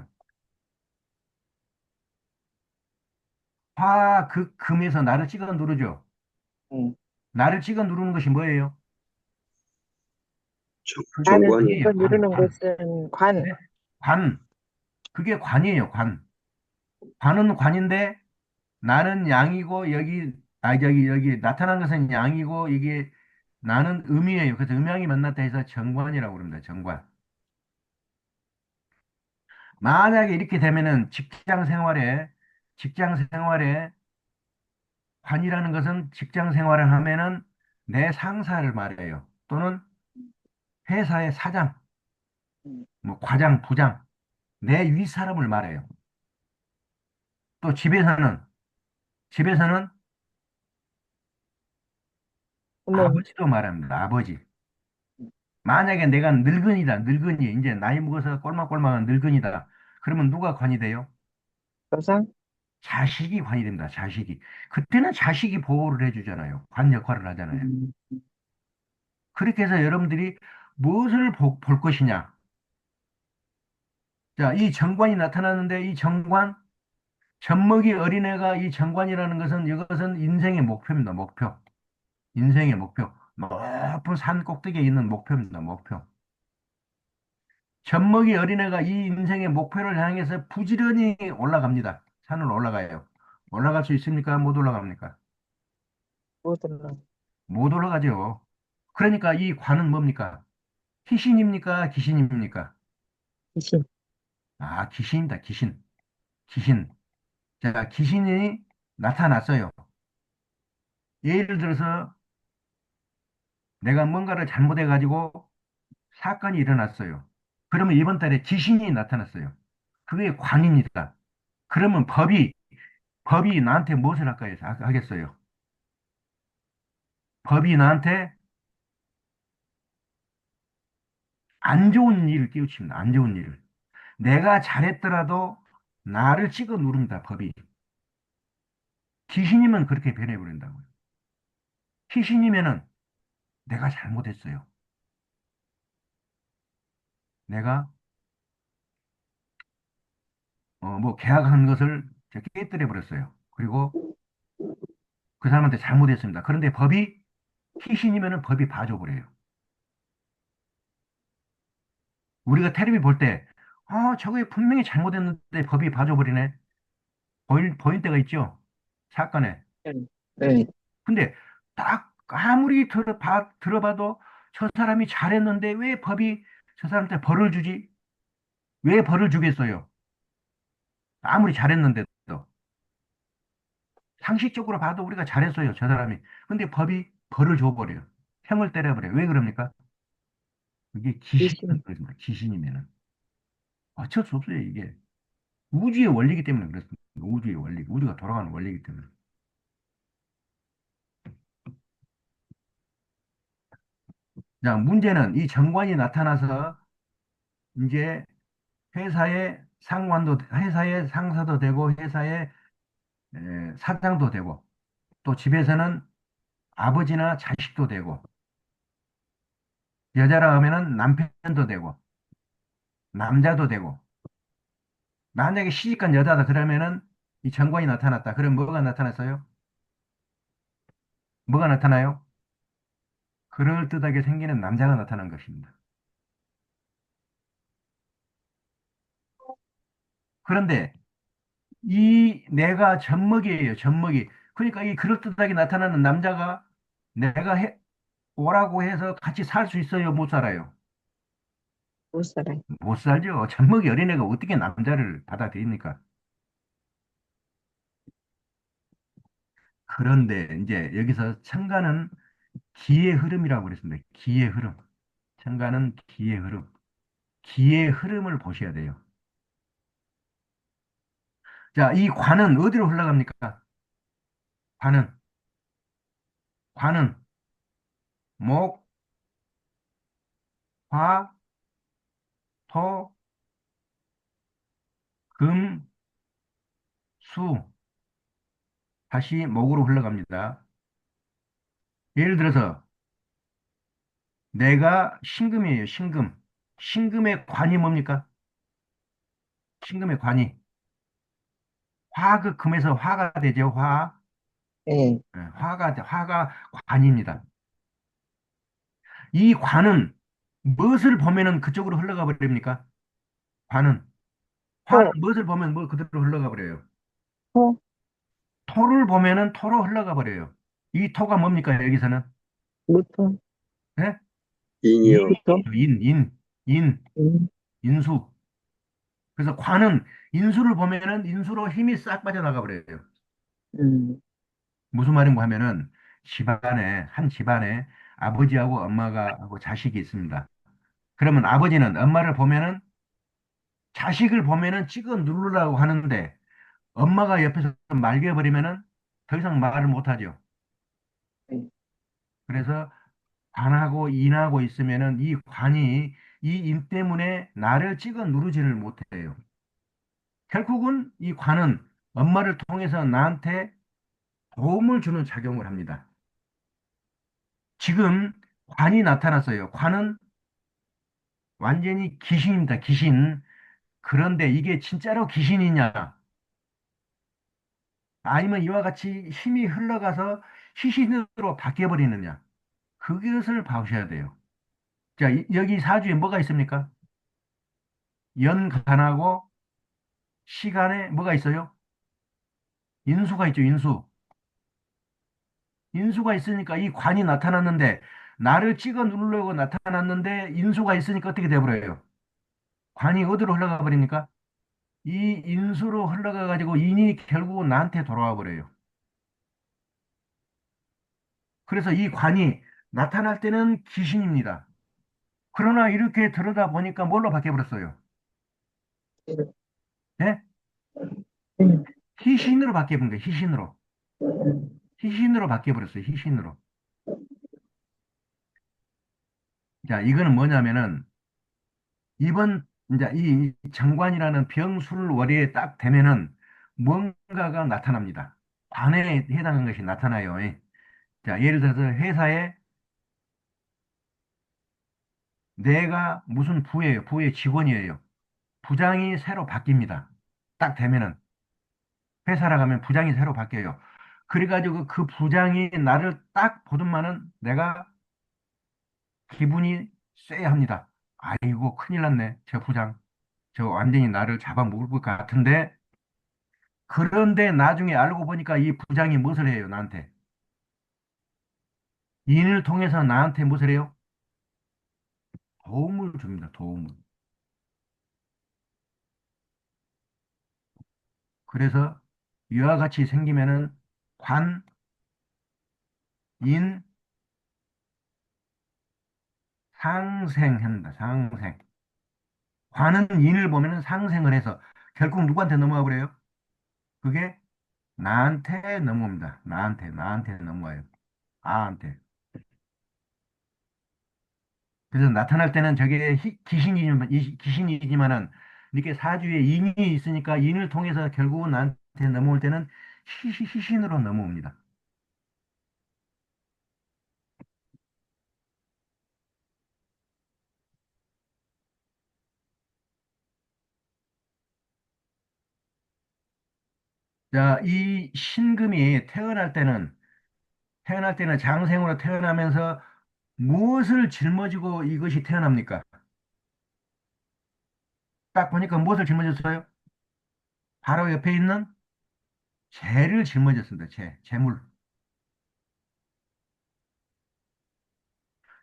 화, 극, 금에서 나를 찍어 누르죠. 음. 나를 찍어 누르는 것이 뭐예요? 그게 나를 정관이요. 찍어 관이에요. 관, 누르는 관. 것은 관, 네? 관. 그게 관이에요. 관. 관은 관인데 나는 양이고 여기 나타난 것은 양이고 이게 나는 음이에요. 그래서 음양이 만났다 해서 정관이라고 그럽니다. 정관. 만약에 이렇게 되면은 직장 생활에 관이라는 것은 직장 생활을 하면은 내 상사를 말해요. 또는 회사의 사장, 음. 뭐 과장, 부장, 내 윗사람을 말해요. 또 집에서는 부모님, 아버지도 말합니다. 아버지. 만약에 내가 늙은이다, 늙은이, 이제 나이 먹어서 꼴막꼴막한 늙은이다. 그러면 누가 관이 돼요? 조상, 자식이 관이 됩니다. 자식이. 그때는 자식이 보호를 해주잖아요. 관 역할을 하잖아요. 음. 그렇게 해서 여러분들이 무엇을 볼 것이냐. 자, 이 정관이 나타나는데 이 정관, 젖먹이 어린애가 이 정관이라는 것은 이것은 인생의 목표입니다. 목표. 인생의 목표. 높은 산 꼭대기에 있는 목표입니다. 목표. 젖먹이 어린애가 이 인생의 목표를 향해서 부지런히 올라갑니다. 산을 올라가요. 올라갈 수 있습니까? 못 올라갑니까? 모든 못 올라가죠. 그러니까 이 관은 뭡니까? 희신입니까? 귀신입니까? 귀신, 아, 귀신입니다. 귀신. 귀신. 자, 귀신이 나타났어요. 예를 들어서 내가 뭔가를 잘못해가지고 사건이 일어났어요. 그러면 이번 달에 귀신이 나타났어요. 그게 관입니다. 그러면 법이 나한테 무엇을 할까요? 하겠어요. 법이 나한테 안 좋은 일을 끼우칩니다. 안 좋은 일을. 내가 잘했더라도 나를 찍어 누른다, 법이. 귀신이면 그렇게 변해버린다고요. 귀신이면은 내가 잘못했어요. 내가, 뭐, 계약한 것을 제가 깨뜨려 버렸어요. 그리고 그 사람한테 잘못했습니다. 그런데 귀신이면은 법이 봐줘버려요. 우리가 텔레비 볼 때, 저게 분명히 잘못했는데 법이 봐줘버리네. 보일 때가 있죠. 사건에. 네, 근데 딱 아무리 들어봐도 저 사람이 잘했는데 왜 법이 저 사람한테 벌을 주지? 왜 벌을 주겠어요? 아무리 잘했는데도. 상식적으로 봐도 우리가 잘했어요. 저 사람이. 근데 법이 벌을 줘버려요. 형을 때려버려요. 왜 그럽니까? 이게 귀신, 귀신이면 그렇습니다. 귀신이면은. 어쩔 수 없어요, 이게. 우주의 원리이기 때문에 그렇습니다. 우주의 원리. 우주가 돌아가는 원리이기 때문에. 자, 문제는 이 정관이 나타나서 이제 회사의 상사도 되고, 회사의 사장도 되고, 또 집에서는 아버지나 자식도 되고, 여자라 하면은 남편도 되고, 남자도 되고, 만약에 시집간 여자다 그러면은 이 정관이 나타났다. 그럼 뭐가 나타났어요? 뭐가 나타나요? 그럴듯하게 생기는 남자가 나타난 것입니다. 그런데 이 내가 젖먹이에요, 젖먹이. 그러니까 이 그럴듯하게 나타나는 남자가 내가 오라고 해서 같이 살 수 있어요, 못 살아요? 못 살아요. 못 살죠. 젖먹이 어린애가 어떻게 남자를 받아들입니까? 그런데 이제 여기서 청가는 기의 흐름이라고 그랬습니다. 기의 흐름. 청가는 기의 흐름. 기의 흐름을 보셔야 돼요. 자, 이 관은 어디로 흘러갑니까? 관은, 관은 목, 화, 토, 금, 수, 다시 목으로 흘러갑니다. 예를 들어서 내가 신금이에요, 신금. 신금의 관이 뭡니까? 신금의 관이. 화그 금에서 화가 되죠, 화. 예. 예, 화가 관입니다. 이 관은 무엇을 보면은 그쪽으로 흘러가 버립니까? 관은. 화는 토, 무엇을 보면 뭐 그대로 흘러가 버려요. 토, 토를 보면은 토로 흘러가 버려요. 이 토가 뭡니까, 여기서는? 무토, 예? 인이요. 무토, 인, 음, 인수. 그래서 관은 인수를 보면은 인수로 힘이 싹 빠져나가 버려요. 음, 무슨 말인가 하면은 한 집안에 아버지하고 엄마가 하고 자식이 있습니다. 그러면 아버지는 엄마를 보면은 자식을 보면은 찍어 누르라고 하는데 엄마가 옆에서 말겨버리면은 더 이상 말을 못하죠. 예. 그래서 관하고 인하고 있으면은 이 관이 이 인 때문에 나를 찍어 누르지를 못해요. 결국은 이 관은 엄마를 통해서 나한테 도움을 주는 작용을 합니다. 지금 관이 나타났어요. 관은 완전히 귀신입니다. 귀신. 그런데 이게 진짜로 귀신이냐? 아니면 이와 같이 힘이 흘러가서 시신으로 바뀌어버리느냐? 그것을 봐주셔야 돼요. 자, 여기 사주에 뭐가 있습니까? 연간하고 시간에 뭐가 있어요? 인수가 있죠, 인수. 인수가 있으니까 이 관이 나타났는데, 나를 찍어 누르려고 나타났는데, 인수가 있으니까 어떻게 돼버려요? 관이 어디로 흘러가 버립니까? 이 인수로 흘러가 가지고 인이 결국은 나한테 돌아와 버려요. 그래서 이 관이 나타날 때는 귀신입니다. 그러나 이렇게 들여다 보니까 뭘로 바뀌어 버렸어요? 예? 음, 희신으로 바뀌어 버린 거예요. 희신으로. 희신으로 바뀌어 버렸어요. 희신으로. 자, 이거는 뭐냐면은 이번 이제 이 정관이라는 병술 월에 딱 되면은 뭔가가 나타납니다. 관에 해당하는 것이 나타나요. 예. 자, 예를 들어서 회사에 내가 무슨 부예요. 부의 직원이에요. 부장이 새로 바뀝니다. 딱 되면은 회사라 가면 부장이 새로 바뀌어요. 그래가지고 그 부장이 나를 딱 보더만은 내가 기분이 쎄합니다. 아이고 큰일 났네. 저 부장. 저 완전히 나를 잡아먹을 것 같은데 그런데 나중에 알고 보니까 이 부장이 무엇을 해요, 나한테? 인을 통해서 나한테 무엇을 해요? 도움을 줍니다, 도움을. 그래서 이와 같이 생기면은 관, 인, 상생한다, 상생. 관은 인을 보면은 상생을 해서 결국 누구한테 넘어가 버려요? 그게 나한테 넘어옵니다. 나한테 넘어와요. 아한테. 그래서 나타날 때는 저게 귀신이지만은 이렇게 사주에 인이 있으니까 인을 통해서 결국은 나한테 넘어올 때는 희신으로 넘어옵니다. 자, 이 신금이 태어날 때는 장생으로 태어나면서 무엇을 짊어지고 이것이 태어납니까? 딱 보니까 무엇을 짊어졌어요? 바로 옆에 있는 재를 짊어졌습니다. 재물.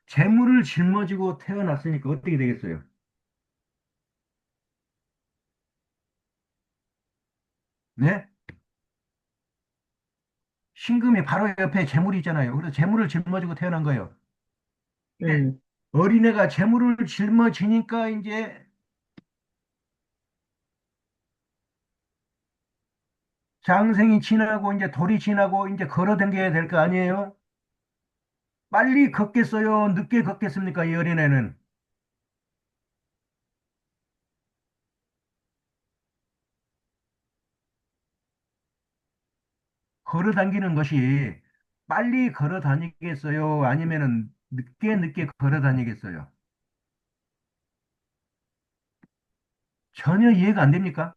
재물을 짊어지고 태어났으니까 어떻게 되겠어요? 네? 신금이 바로 옆에 재물이 있잖아요. 그래서 재물을 짊어지고 태어난 거예요. 근데 음, 어린애가 재물을 짊어지니까 이제 장생이 지나고 이제 돌이 지나고 이제 걸어 다녀야 될 거 아니에요? 빨리 걷겠어요? 늦게 걷겠습니까? 이 어린애는. 걸어 다니는 것이 빨리 걸어 다니겠어요? 아니면은 늦게 걸어 다니겠어요? 전혀 이해가 안 됩니까?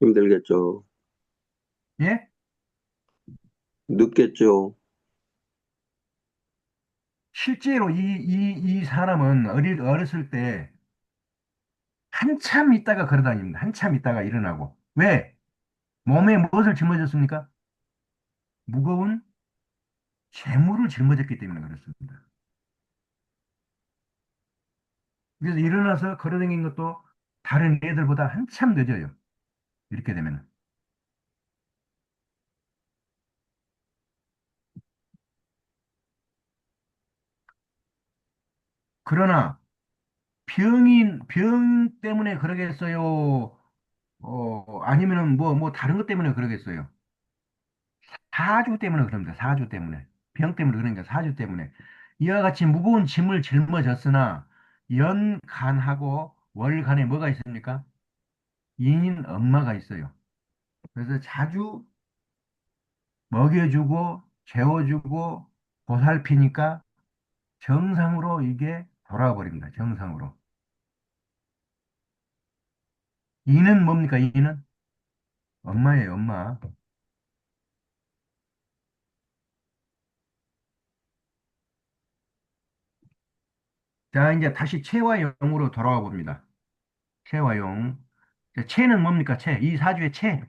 힘들겠죠. 예? 늦겠죠. 실제로 이 사람은 어렸을 때 한참 있다가 걸어 다닙니다. 한참 있다가 일어나고. 왜? 몸에 무엇을 짊어졌습니까? 무거운 재물을 짊어졌기 때문에 그렇습니다. 그래서 일어나서 걸어 다니는 것도 다른 애들보다 한참 늦어요. 이렇게 되면. 그러나 병 때문에 그러겠어요? 아니면은 뭐 다른 것 때문에 그러겠어요? 사주 때문에 그럽니다. 사주 때문에. 병 때문에 그러니까 사주 때문에. 이와 같이 무거운 짐을 짊어졌으나 연간하고 월간에 뭐가 있습니까? 인인 엄마가 있어요. 그래서 자주 먹여주고 재워주고 보살피니까 정상으로 이게 돌아와 버립니다. 정상으로. 이는 뭡니까? 이는 엄마예요, 엄마. 자, 이제 다시 체와 용으로 돌아와 봅니다. 체와 용. 자, 체는 뭡니까? 체. 이 사주의 체.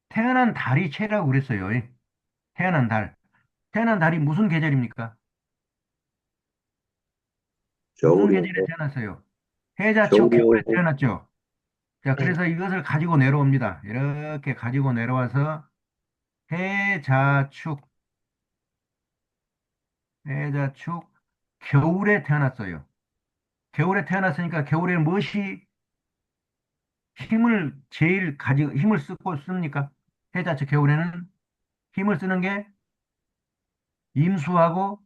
태어난 달이 체라고 그랬어요. 태어난 달. 태어난 달이 무슨 계절입니까? 무슨 겨울이요. 계절에 태어났어요? 해자축 겨울에 겨울이요. 태어났죠. 자, 네. 그래서 이것을 가지고 내려옵니다. 이렇게 가지고 내려와서 해자축, 해자축 겨울에 태어났어요. 겨울에 태어났으니까 겨울에 무엇이 힘을 제일 가지고 힘을 쓰고 씁니까? 해자축 겨울에는 힘을 쓰는 게 임수하고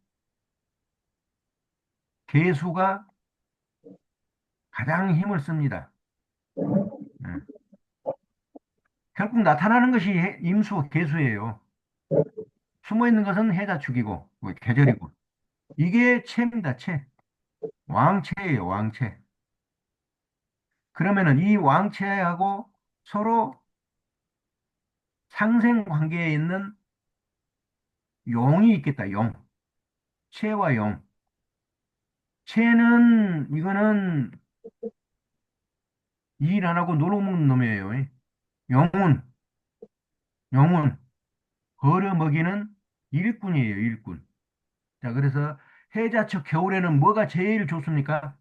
계수가 가장 힘을 씁니다. 예. 결국 나타나는 것이 임수, 계수예요. 숨어 있는 것은 해자축이고 뭐 계절이고 이게 체입니다. 체. 왕체예요. 왕체. 그러면은 이 왕체하고 서로 상생 관계에 있는 용이 있겠다. 용. 체와 용. 체는 이거는 일 안 하고 놀아먹는 놈이에요. 용은 용은 벌어먹이는 일꾼이에요. 일꾼. 자, 그래서 해자축 겨울에는 뭐가 제일 좋습니까?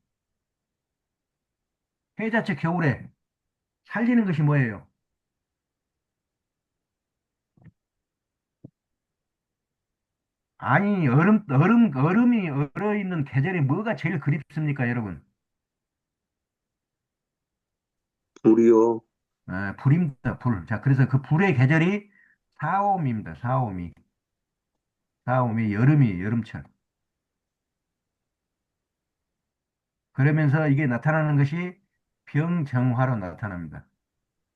해자축 겨울에 살리는 것이 뭐예요? 아니, 얼음이 얼어 있는 계절에 뭐가 제일 그립습니까, 여러분? 불이요. 아, 불입니다, 불. 자, 그래서 그 불의 계절이 사오미입니다, 사오미. 사오미, 여름이, 여름철. 그러면서 이게 나타나는 것이 병정화로 나타납니다.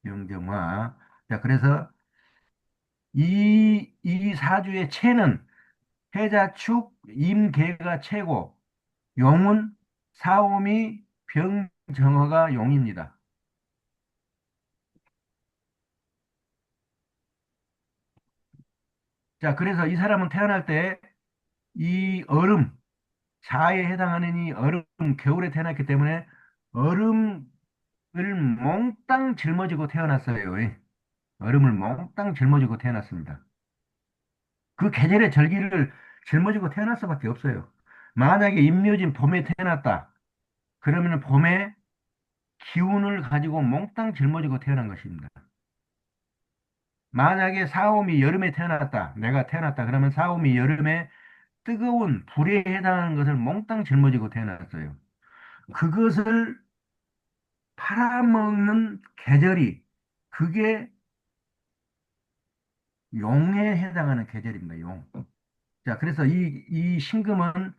병정화. 자, 그래서 이 사주의 체는 해자축, 임계가 체고, 용은 사오미, 병정화가 용입니다. 자, 그래서 이 사람은 태어날 때 이 얼음, 자에 해당하는 이 얼음, 겨울에 태어났기 때문에 얼음을 몽땅 짊어지고 태어났어요. 얼음을 몽땅 짊어지고 태어났습니다. 그 계절의 절기를 짊어지고 태어날 수밖에 없어요. 만약에 임묘진 봄에 태어났다. 그러면 봄에 기운을 가지고 몽땅 짊어지고 태어난 것입니다. 만약에 사오미 여름에 태어났다. 내가 태어났다. 그러면 사오미 여름에 뜨거운 불에 해당하는 것을 몽땅 짊어지고 태어났어요. 그것을 팔아먹는 계절이 그게 용에 해당하는 계절입니다. 용. 자, 그래서 이 신금은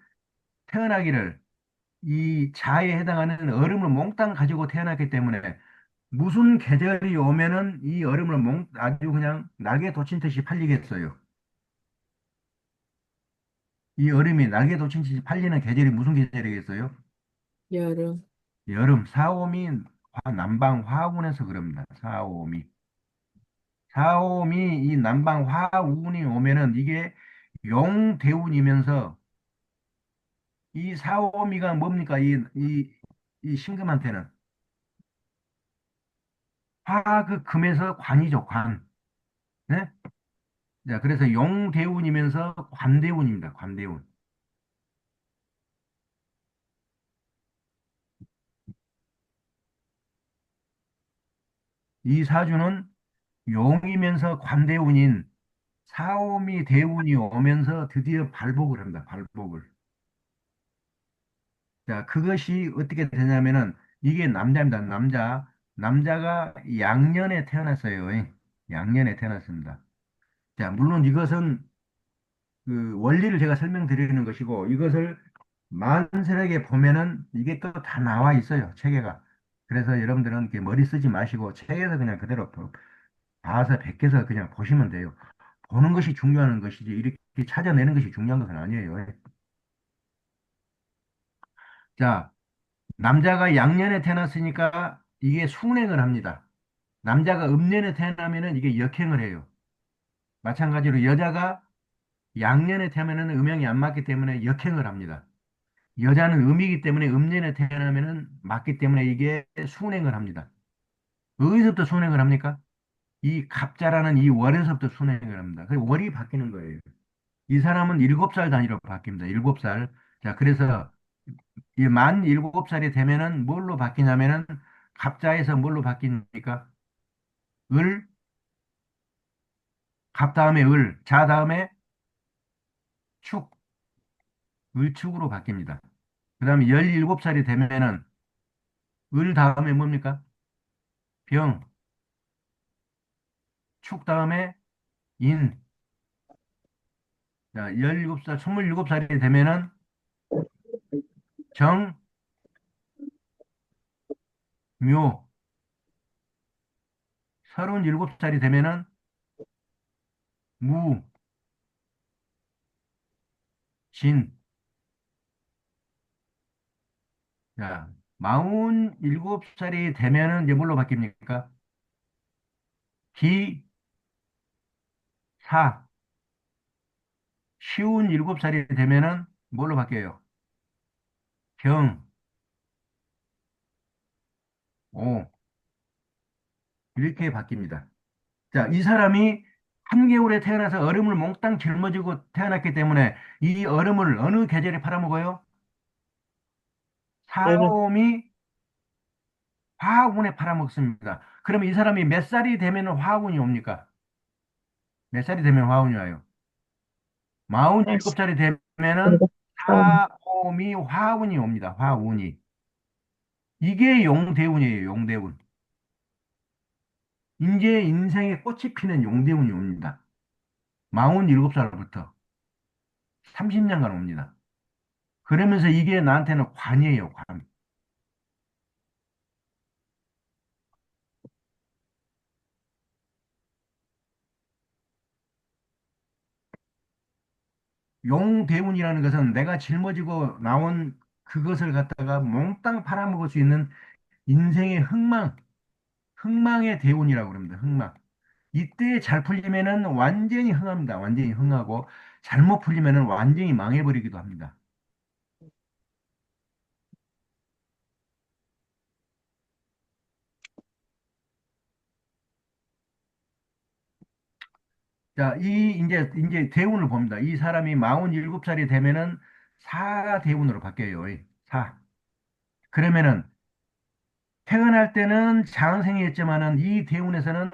태어나기를 이 자에 해당하는 얼음을 몽땅 가지고 태어났기 때문에 무슨 계절이 오면은 이 얼음을 아주 그냥 날개 돋친 듯이 팔리겠어요. 이 얼음이 날개 돋친 듯이 팔리는 계절이 무슨 계절이겠어요? 여름. 여름, 사오미 남방 화운에서 그럽니다. 사오미. 사오미 이 남방 화운이 오면은 이게 용대운이면서 이 사오미가 뭡니까? 이 신금한테는 화그 금에서 관이죠, 관. 네? 자, 그래서 용대운이면서 관대운입니다. 관대운. 이 사주는 용이면서 관대운인 사오미 대운이 오면서 드디어 발복을 합니다. 발복을. 자, 그것이 어떻게 되냐면은 이게 남자입니다. 남자. 남자가 양년에 태어났어요. 양년에 태어났습니다. 자, 물론 이것은 그 원리를 제가 설명드리는 것이고 이것을 만세력에 보면은 이게 또 다 나와 있어요. 체계가. 그래서 여러분들은 이렇게 머리 쓰지 마시고 책에서 그냥 그대로 봐서 베껴서 그냥 보시면 돼요. 보는 것이 중요한 것이지 이렇게 찾아내는 것이 중요한 것은 아니에요. 자, 남자가 양년에 태어났으니까 이게 순행을 합니다. 남자가 음년에 태어나면은 이게 역행을 해요. 마찬가지로 여자가 양년에 태어나면은 음양이 안 맞기 때문에 역행을 합니다. 여자는 음이기 때문에 음년에 태어나면은 맞기 때문에 이게 순행을 합니다. 어디서부터 순행을 합니까? 이 갑자라는 이 월에서부터 순행을 합니다. 그 월이 바뀌는 거예요. 이 사람은 7살 단위로 바뀝니다. 7살. 자, 그래서 이 만 7살이 되면은 뭘로 바뀌냐면은 갑자에서 뭘로 바뀝니까? 을, 갑 다음에 을, 자 다음에 축, 을축으로 바뀝니다. 그 다음에 17살이 되면은 을 다음에 뭡니까? 병, 축 다음에 인. 자, 17살, 27살이 되면은 정, 묘, 37살이 되면은 무, 진. 자, 47살이 되면은 이제 뭘로 바뀝니까? 기, 사. 쉬운 7살이 되면은 뭘로 바뀌어요? 병, 오. 이렇게 바뀝니다. 자, 이 사람이 한겨울에 태어나서 얼음을 몽땅 짊어지고 태어났기 때문에 이 얼음을 어느 계절에 팔아먹어요? 여름. 사오미 화운에 팔아먹습니다. 그러면 이 사람이 몇 살이 되면 화운이 옵니까? 몇 살이 되면 화운이 와요? 47살이 되면은 일곱 살. 사오미 화운이 옵니다. 화운이. 이게 용대운이에요. 용대운. 이제 인생의 꽃이 피는 용대운이 옵니다. 47살부터 30년간 옵니다. 그러면서 이게 나한테는 관이에요, 관. 용대운이라는 것은 내가 짊어지고 나온 그것을 갖다가 몽땅 팔아먹을 수 있는 인생의 흥망의 대운이라고 그럽니다. 흥망. 이때 잘 풀리면은 완전히 흥합니다. 완전히 흥하고 잘못 풀리면은 완전히 망해버리기도 합니다. 자, 이제 대운을 봅니다. 이 사람이 47살이 되면은 사대운으로 바뀌어요. 사. 그러면은 태어날 때는 장생이었지만은 이 대운에서는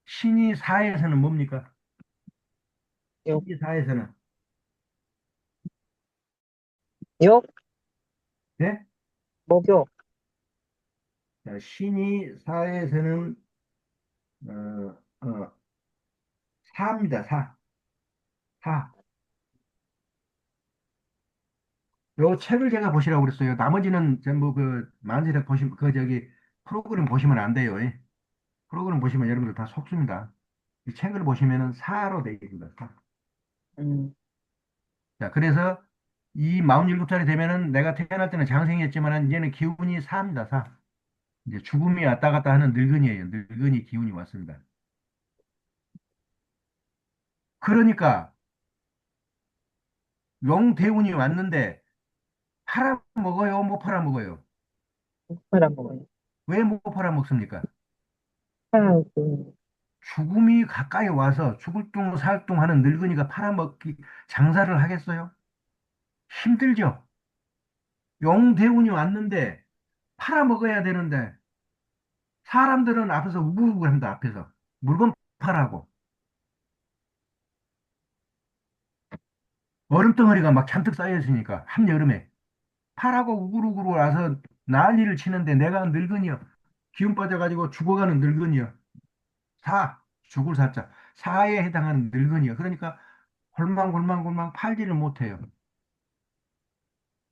신이 사에서는 뭡니까? 욕, 신이 사에서는 욕, 네? 목욕. 자, 신이 사에서는 어, 어, 사입니다. 사. 사. 요 책을 제가 보시라고 그랬어요. 나머지는 전부 그 만지작 보시면 그 저기 프로그램 보시면 안 돼요. 예. 프로그램 보시면 여러분들 다 속습니다. 이 책을 보시면은 사로 되어 있습니다. 사. 음, 자, 그래서 이 47살이 되면은 내가 태어날 때는 장생이었지만은 이제는 기운이 사입니다. 사. 이제 죽음이 왔다 갔다 하는 늙은이에요. 늙은이 기운이 왔습니다. 그러니까 용대운이 왔는데 팔아 먹어요, 못 팔아 먹어요? 팔아먹어요. 왜 못 팔아 먹습니까? 하고, 죽음이 가까이 와서 죽을 둥 살 둥 하는 늙은이가 팔아먹기 장사를 하겠어요? 힘들죠. 용대운이 왔는데 팔아먹어야 되는데 사람들은 앞에서 우글우글 합니다. 앞에서 물건 팔라고 얼음덩어리가 막 잔뜩 쌓여 있으니까 한여름에 팔라고 우글우글 와서 난리를 치는데 내가 늙은이요. 기운 빠져가지고 죽어가는 늙은이요. 사, 죽을 사자. 사에 해당하는 늙은이요. 그러니까 골망골망골망 팔지를 못해요.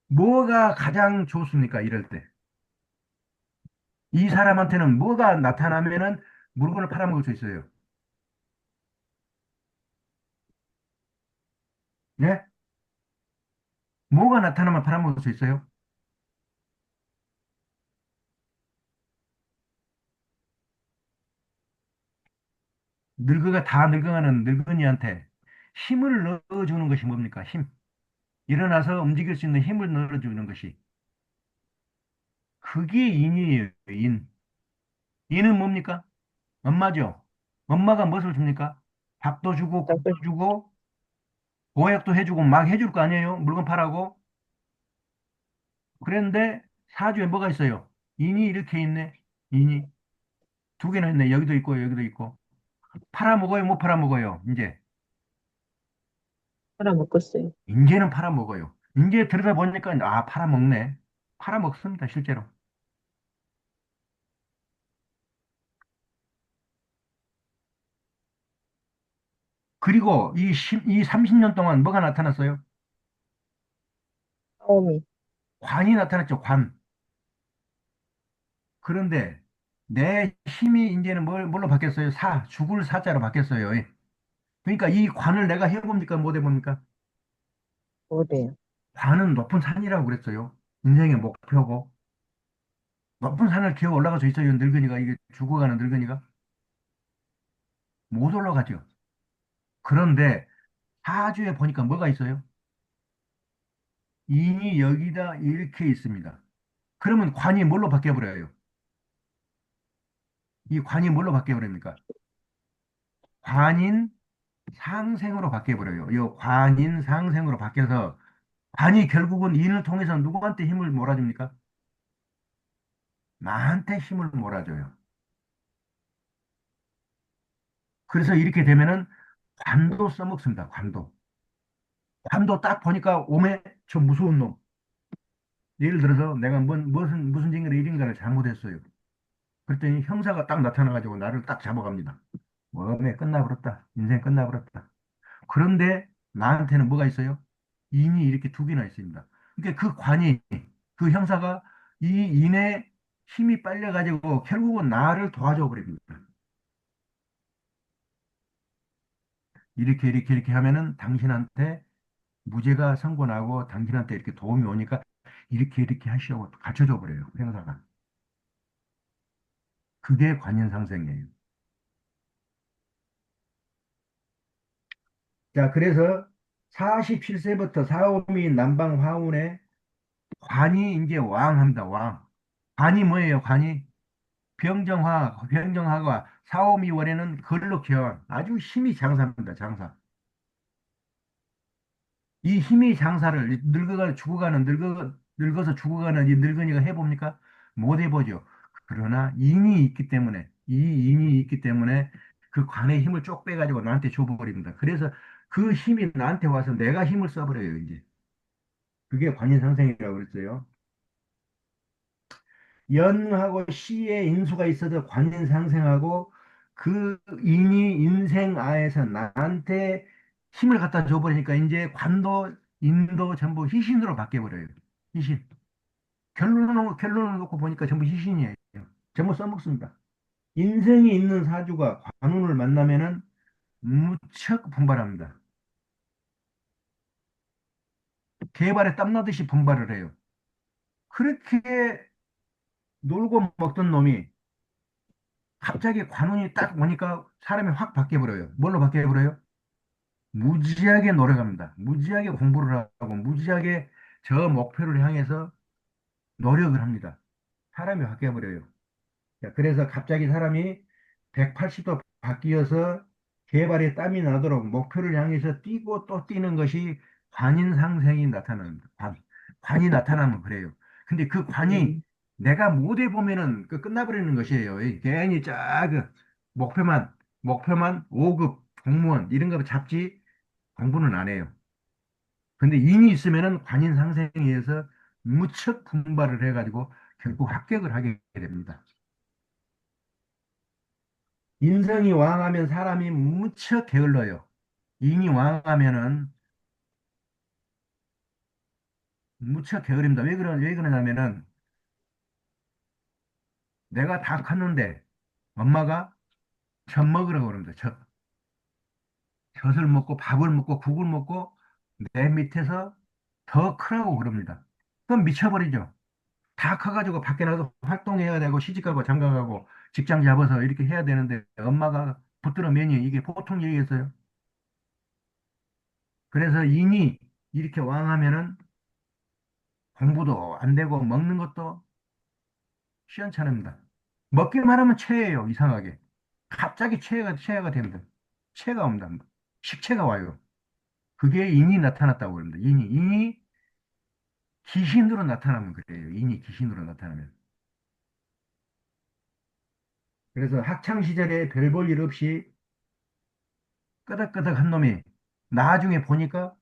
뭐가 가장 좋습니까? 이럴 때. 이 사람한테는 뭐가 나타나면은 물건을 팔아먹을 수 있어요. 예? 뭐가 나타나면 팔아먹을 수 있어요? 늙어가 다 늙어가는 늙은이한테 힘을 넣어주는 것이 뭡니까? 힘. 일어나서 움직일 수 있는 힘을 넣어주는 것이. 그게 인이에요, 인. 인은 뭡니까? 엄마죠. 엄마가 무엇을 줍니까? 밥도 주고, 국도 주고, 보약도 해주고, 막 해줄 거 아니에요? 물건 팔라고. 그런데 사주에 뭐가 있어요? 인이 이렇게 있네. 인이. 두 개나 있네. 여기도 있고, 여기도 있고. 팔아먹어요, 못 팔아먹어요? 이제. 팔아먹었어요. 이제는 팔아먹어요. 이제 들여다보니까, 아, 팔아먹네. 팔아먹습니다, 실제로. 그리고 이 30년 동안 뭐가 나타났어요? 처음이. 관이 나타났죠, 관. 그런데 내 힘이 이제는 뭘로 바뀌었어요? 사, 죽을 사자로 바뀌었어요. 예. 그러니까 이 관을 내가 해봅니까? 못 해봅니까? 못해요. 관은 높은 산이라고 그랬어요. 인생의 목표고. 높은 산을 기어 올라갈 수 있어요, 늙은이가. 이게 죽어가는 늙은이가. 못 올라가죠. 그런데 사주에 보니까 뭐가 있어요? 인이 여기다 이렇게 있습니다. 그러면 관이 뭘로 바뀌어버려요? 이 관이 뭘로 바뀌어버립니까? 관인 상생으로 바뀌어버려요. 이 관인 상생으로 바뀌어서 관이 결국은 인을 통해서 누구한테 힘을 몰아줍니까? 나한테 힘을 몰아줘요. 그래서 이렇게 되면은 관도 써먹습니다. 관도. 관도 딱 보니까 오메 저 무서운 놈. 예를 들어서 내가 무슨 징계를 일인가를 잘못했어요. 그랬더니 형사가 딱 나타나가지고 나를 딱 잡아갑니다. 오메 끝나버렸다. 인생 끝나버렸다. 그런데 나한테는 뭐가 있어요? 인이 이렇게 두 개나 있습니다. 그러니까 그 관이, 그 형사가 이 인의 힘이 빨려가지고 결국은 나를 도와줘 버립니다. 이렇게 하면은 당신한테 무죄가 선고나고 당신한테 이렇게 도움이 오니까 이렇게 하시라고 가르쳐줘 버려요, 형사가. 그게 관연상생이에요. 자, 그래서 47세부터 사오미 남방 화운에 관이 이제 왕합니다, 왕. 관이 뭐예요, 관이? 병정화가 사오미월에는 걸록현 아주 힘이 장사입니다. 장사. 이 힘이 장사를 늙어서 죽어가는 이 늙은이가 해봅니까? 못 해보죠. 그러나 이 인이 있기 때문에 그 관의 힘을 쪽 빼가지고 나한테 줘버립니다. 그래서 그 힘이 나한테 와서 내가 힘을 써버려요, 이제. 그게 관인상생이라고 그랬어요. 연하고 시의 인수가 있어도 관인상생하고 그 인이 인생아에서 나한테 힘을 갖다 줘버리니까 이제 관도 인도 전부 희신으로 바뀌어버려요. 희신. 결론을 놓고 보니까 전부 희신이에요. 전부 써먹습니다. 인생이 있는 사주가 관운을 만나면은 무척 분발합니다. 개발에 땀나듯이 분발을 해요. 그렇게 놀고 먹던 놈이 갑자기 관운이 딱 오니까 사람이 확 바뀌어버려요. 뭘로 바뀌어버려요? 무지하게 노력합니다. 무지하게 공부를 하고 무지하게 저 목표를 향해서 노력을 합니다. 사람이 바뀌어버려요. 자, 그래서 갑자기 사람이 180도 바뀌어서 개발에 땀이 나도록 목표를 향해서 뛰고 또 뛰는 것이 관인상생이 나타납니다. 관이 나타나면 그래요. 근데 그 관이 음, 내가 못해 보면은 그 끝나버리는 것이에요. 괜히 그 목표만 5급 공무원 이런 거 잡지 공부는 안 해요. 근데 인이 있으면은 관인상생에 의해서 무척 분발을 해가지고 결국 합격을 하게 됩니다. 인성이 왕하면 사람이 무척 게을러요. 인이 왕하면은 무척 게으릅니다. 왜 그러냐면은 내가 다 컸는데 엄마가 젖 먹으라고 그럽니다. 젖을 먹고 밥을 먹고 국을 먹고 내 밑에서 더 크라고 그럽니다. 그럼 미쳐버리죠. 다 커가지고 밖에 나가서 활동해야 되고 시집가고 장가가고 직장 잡아서 이렇게 해야 되는데 엄마가 붙들어 매니 이게 보통 얘기겠어요. 그래서 인이 이렇게 왕하면은 공부도 안 되고 먹는 것도 시원찮습니다. 먹기만 하면 체해요, 이상하게. 갑자기 체해가 됩니다. 체가 옵니다. 식체가 와요. 그게 인이 나타났다고 합니다. 인이 귀신으로 나타나면 그래요. 인이 귀신으로 나타나면. 그래서 학창 시절에 별 볼 일 없이 끄덕끄덕 한 놈이 나중에 보니까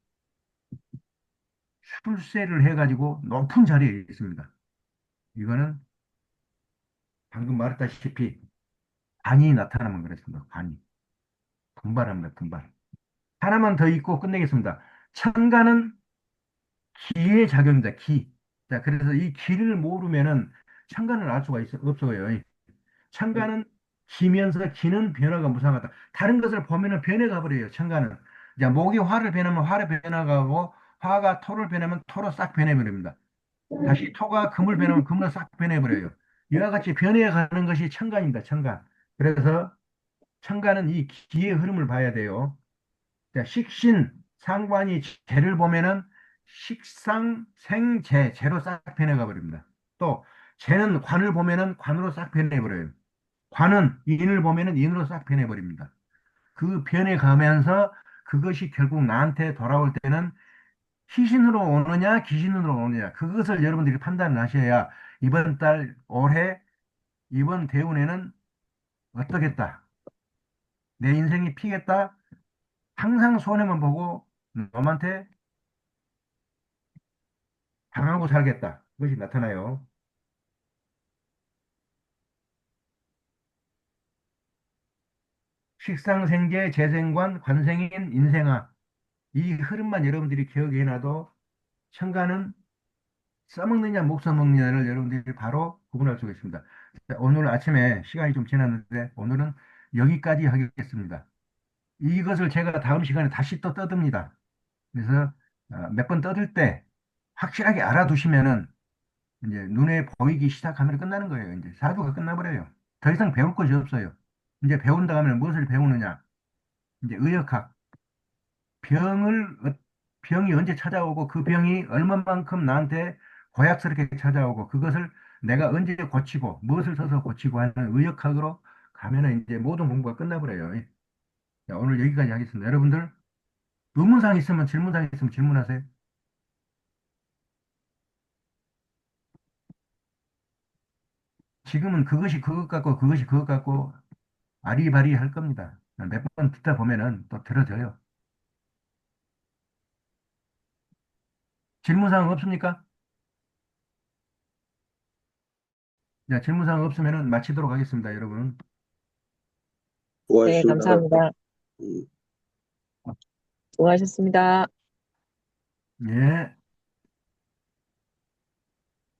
출세를 해가지고 높은 자리에 있습니다. 이거는 방금 말했다시피 관이 나타나면 그렇습니다. 관이. 분발합니다. 분발. 하나만 더 읽고 끝내겠습니다. 천간은 기의 작용입니다. 기. 자, 그래서 이 기를 모르면은 천간을 알 수가 없어요. 천간은 기면서 기는 변화가 무상하다. 다른 것을 보면은 변해가 버려요. 천간은. 자, 목이 화를 변하면 화를 변화가고 화가 토를 변하면 토로 싹 변해버립니다. 다시 토가 금을 변하면 금으로 싹 변해버려요. 이와 같이 변해가는 것이 천간입니다. 천간. 그래서 천간은 이 기의 흐름을 봐야 돼요. 자, 식신, 상관이 재를 보면은 식상, 생, 재, 재로 싹 변해가 버립니다. 또 재는 관을 보면은 관으로 싹 변해 버려요. 관은 인을 보면은 인으로 싹 변해 버립니다. 그 변해 가면서 그것이 결국 나한테 돌아올 때는 희신으로 오느냐, 기신으로 오느냐, 그것을 여러분들이 판단을 하셔야 이번 달, 올해, 이번 대운에는 어떠겠다. 내 인생이 피겠다. 항상 손해만 보고 놈한테 당하고 살겠다. 그것이 나타나요. 식상생재, 재생관, 관생인, 인생아. 이 흐름만 여러분들이 기억해놔도 천간은 써먹느냐, 못 써먹느냐를 여러분들이 바로 구분할 수가 있습니다. 자, 오늘 아침에 시간이 좀 지났는데 오늘은 여기까지 하겠습니다. 이것을 제가 다음 시간에 다시 또 떠듭니다. 그래서 몇 번 떠들 때 확실하게 알아두시면은 이제 눈에 보이기 시작하면 끝나는 거예요. 이제 사주가 끝나버려요. 더 이상 배울 것이 없어요. 이제 배운다 하면 무엇을 배우느냐? 이제 의학학, 병을, 병이 언제 찾아오고 그 병이 얼마만큼 나한테 고약스럽게 찾아오고 그것을 내가 언제 고치고 무엇을 써서 고치고 하는 의학학으로 가면은 이제 모든 공부가 끝나버려요. 자, 오늘 여기까지 하겠습니다. 여러분들 의문사항 있으면 질문사항 있으면 질문하세요. 지금은 그것이 그것 같고 그것이 그것 같고 아리바리 할 겁니다. 몇 번 듣다 보면은 또 들어져요. 질문사항 없습니까? 자, 질문사항 없으면은 마치도록 하겠습니다, 여러분. 네, 수고하셨습니다. 감사합니다. 음. 수고하셨습니다. 예.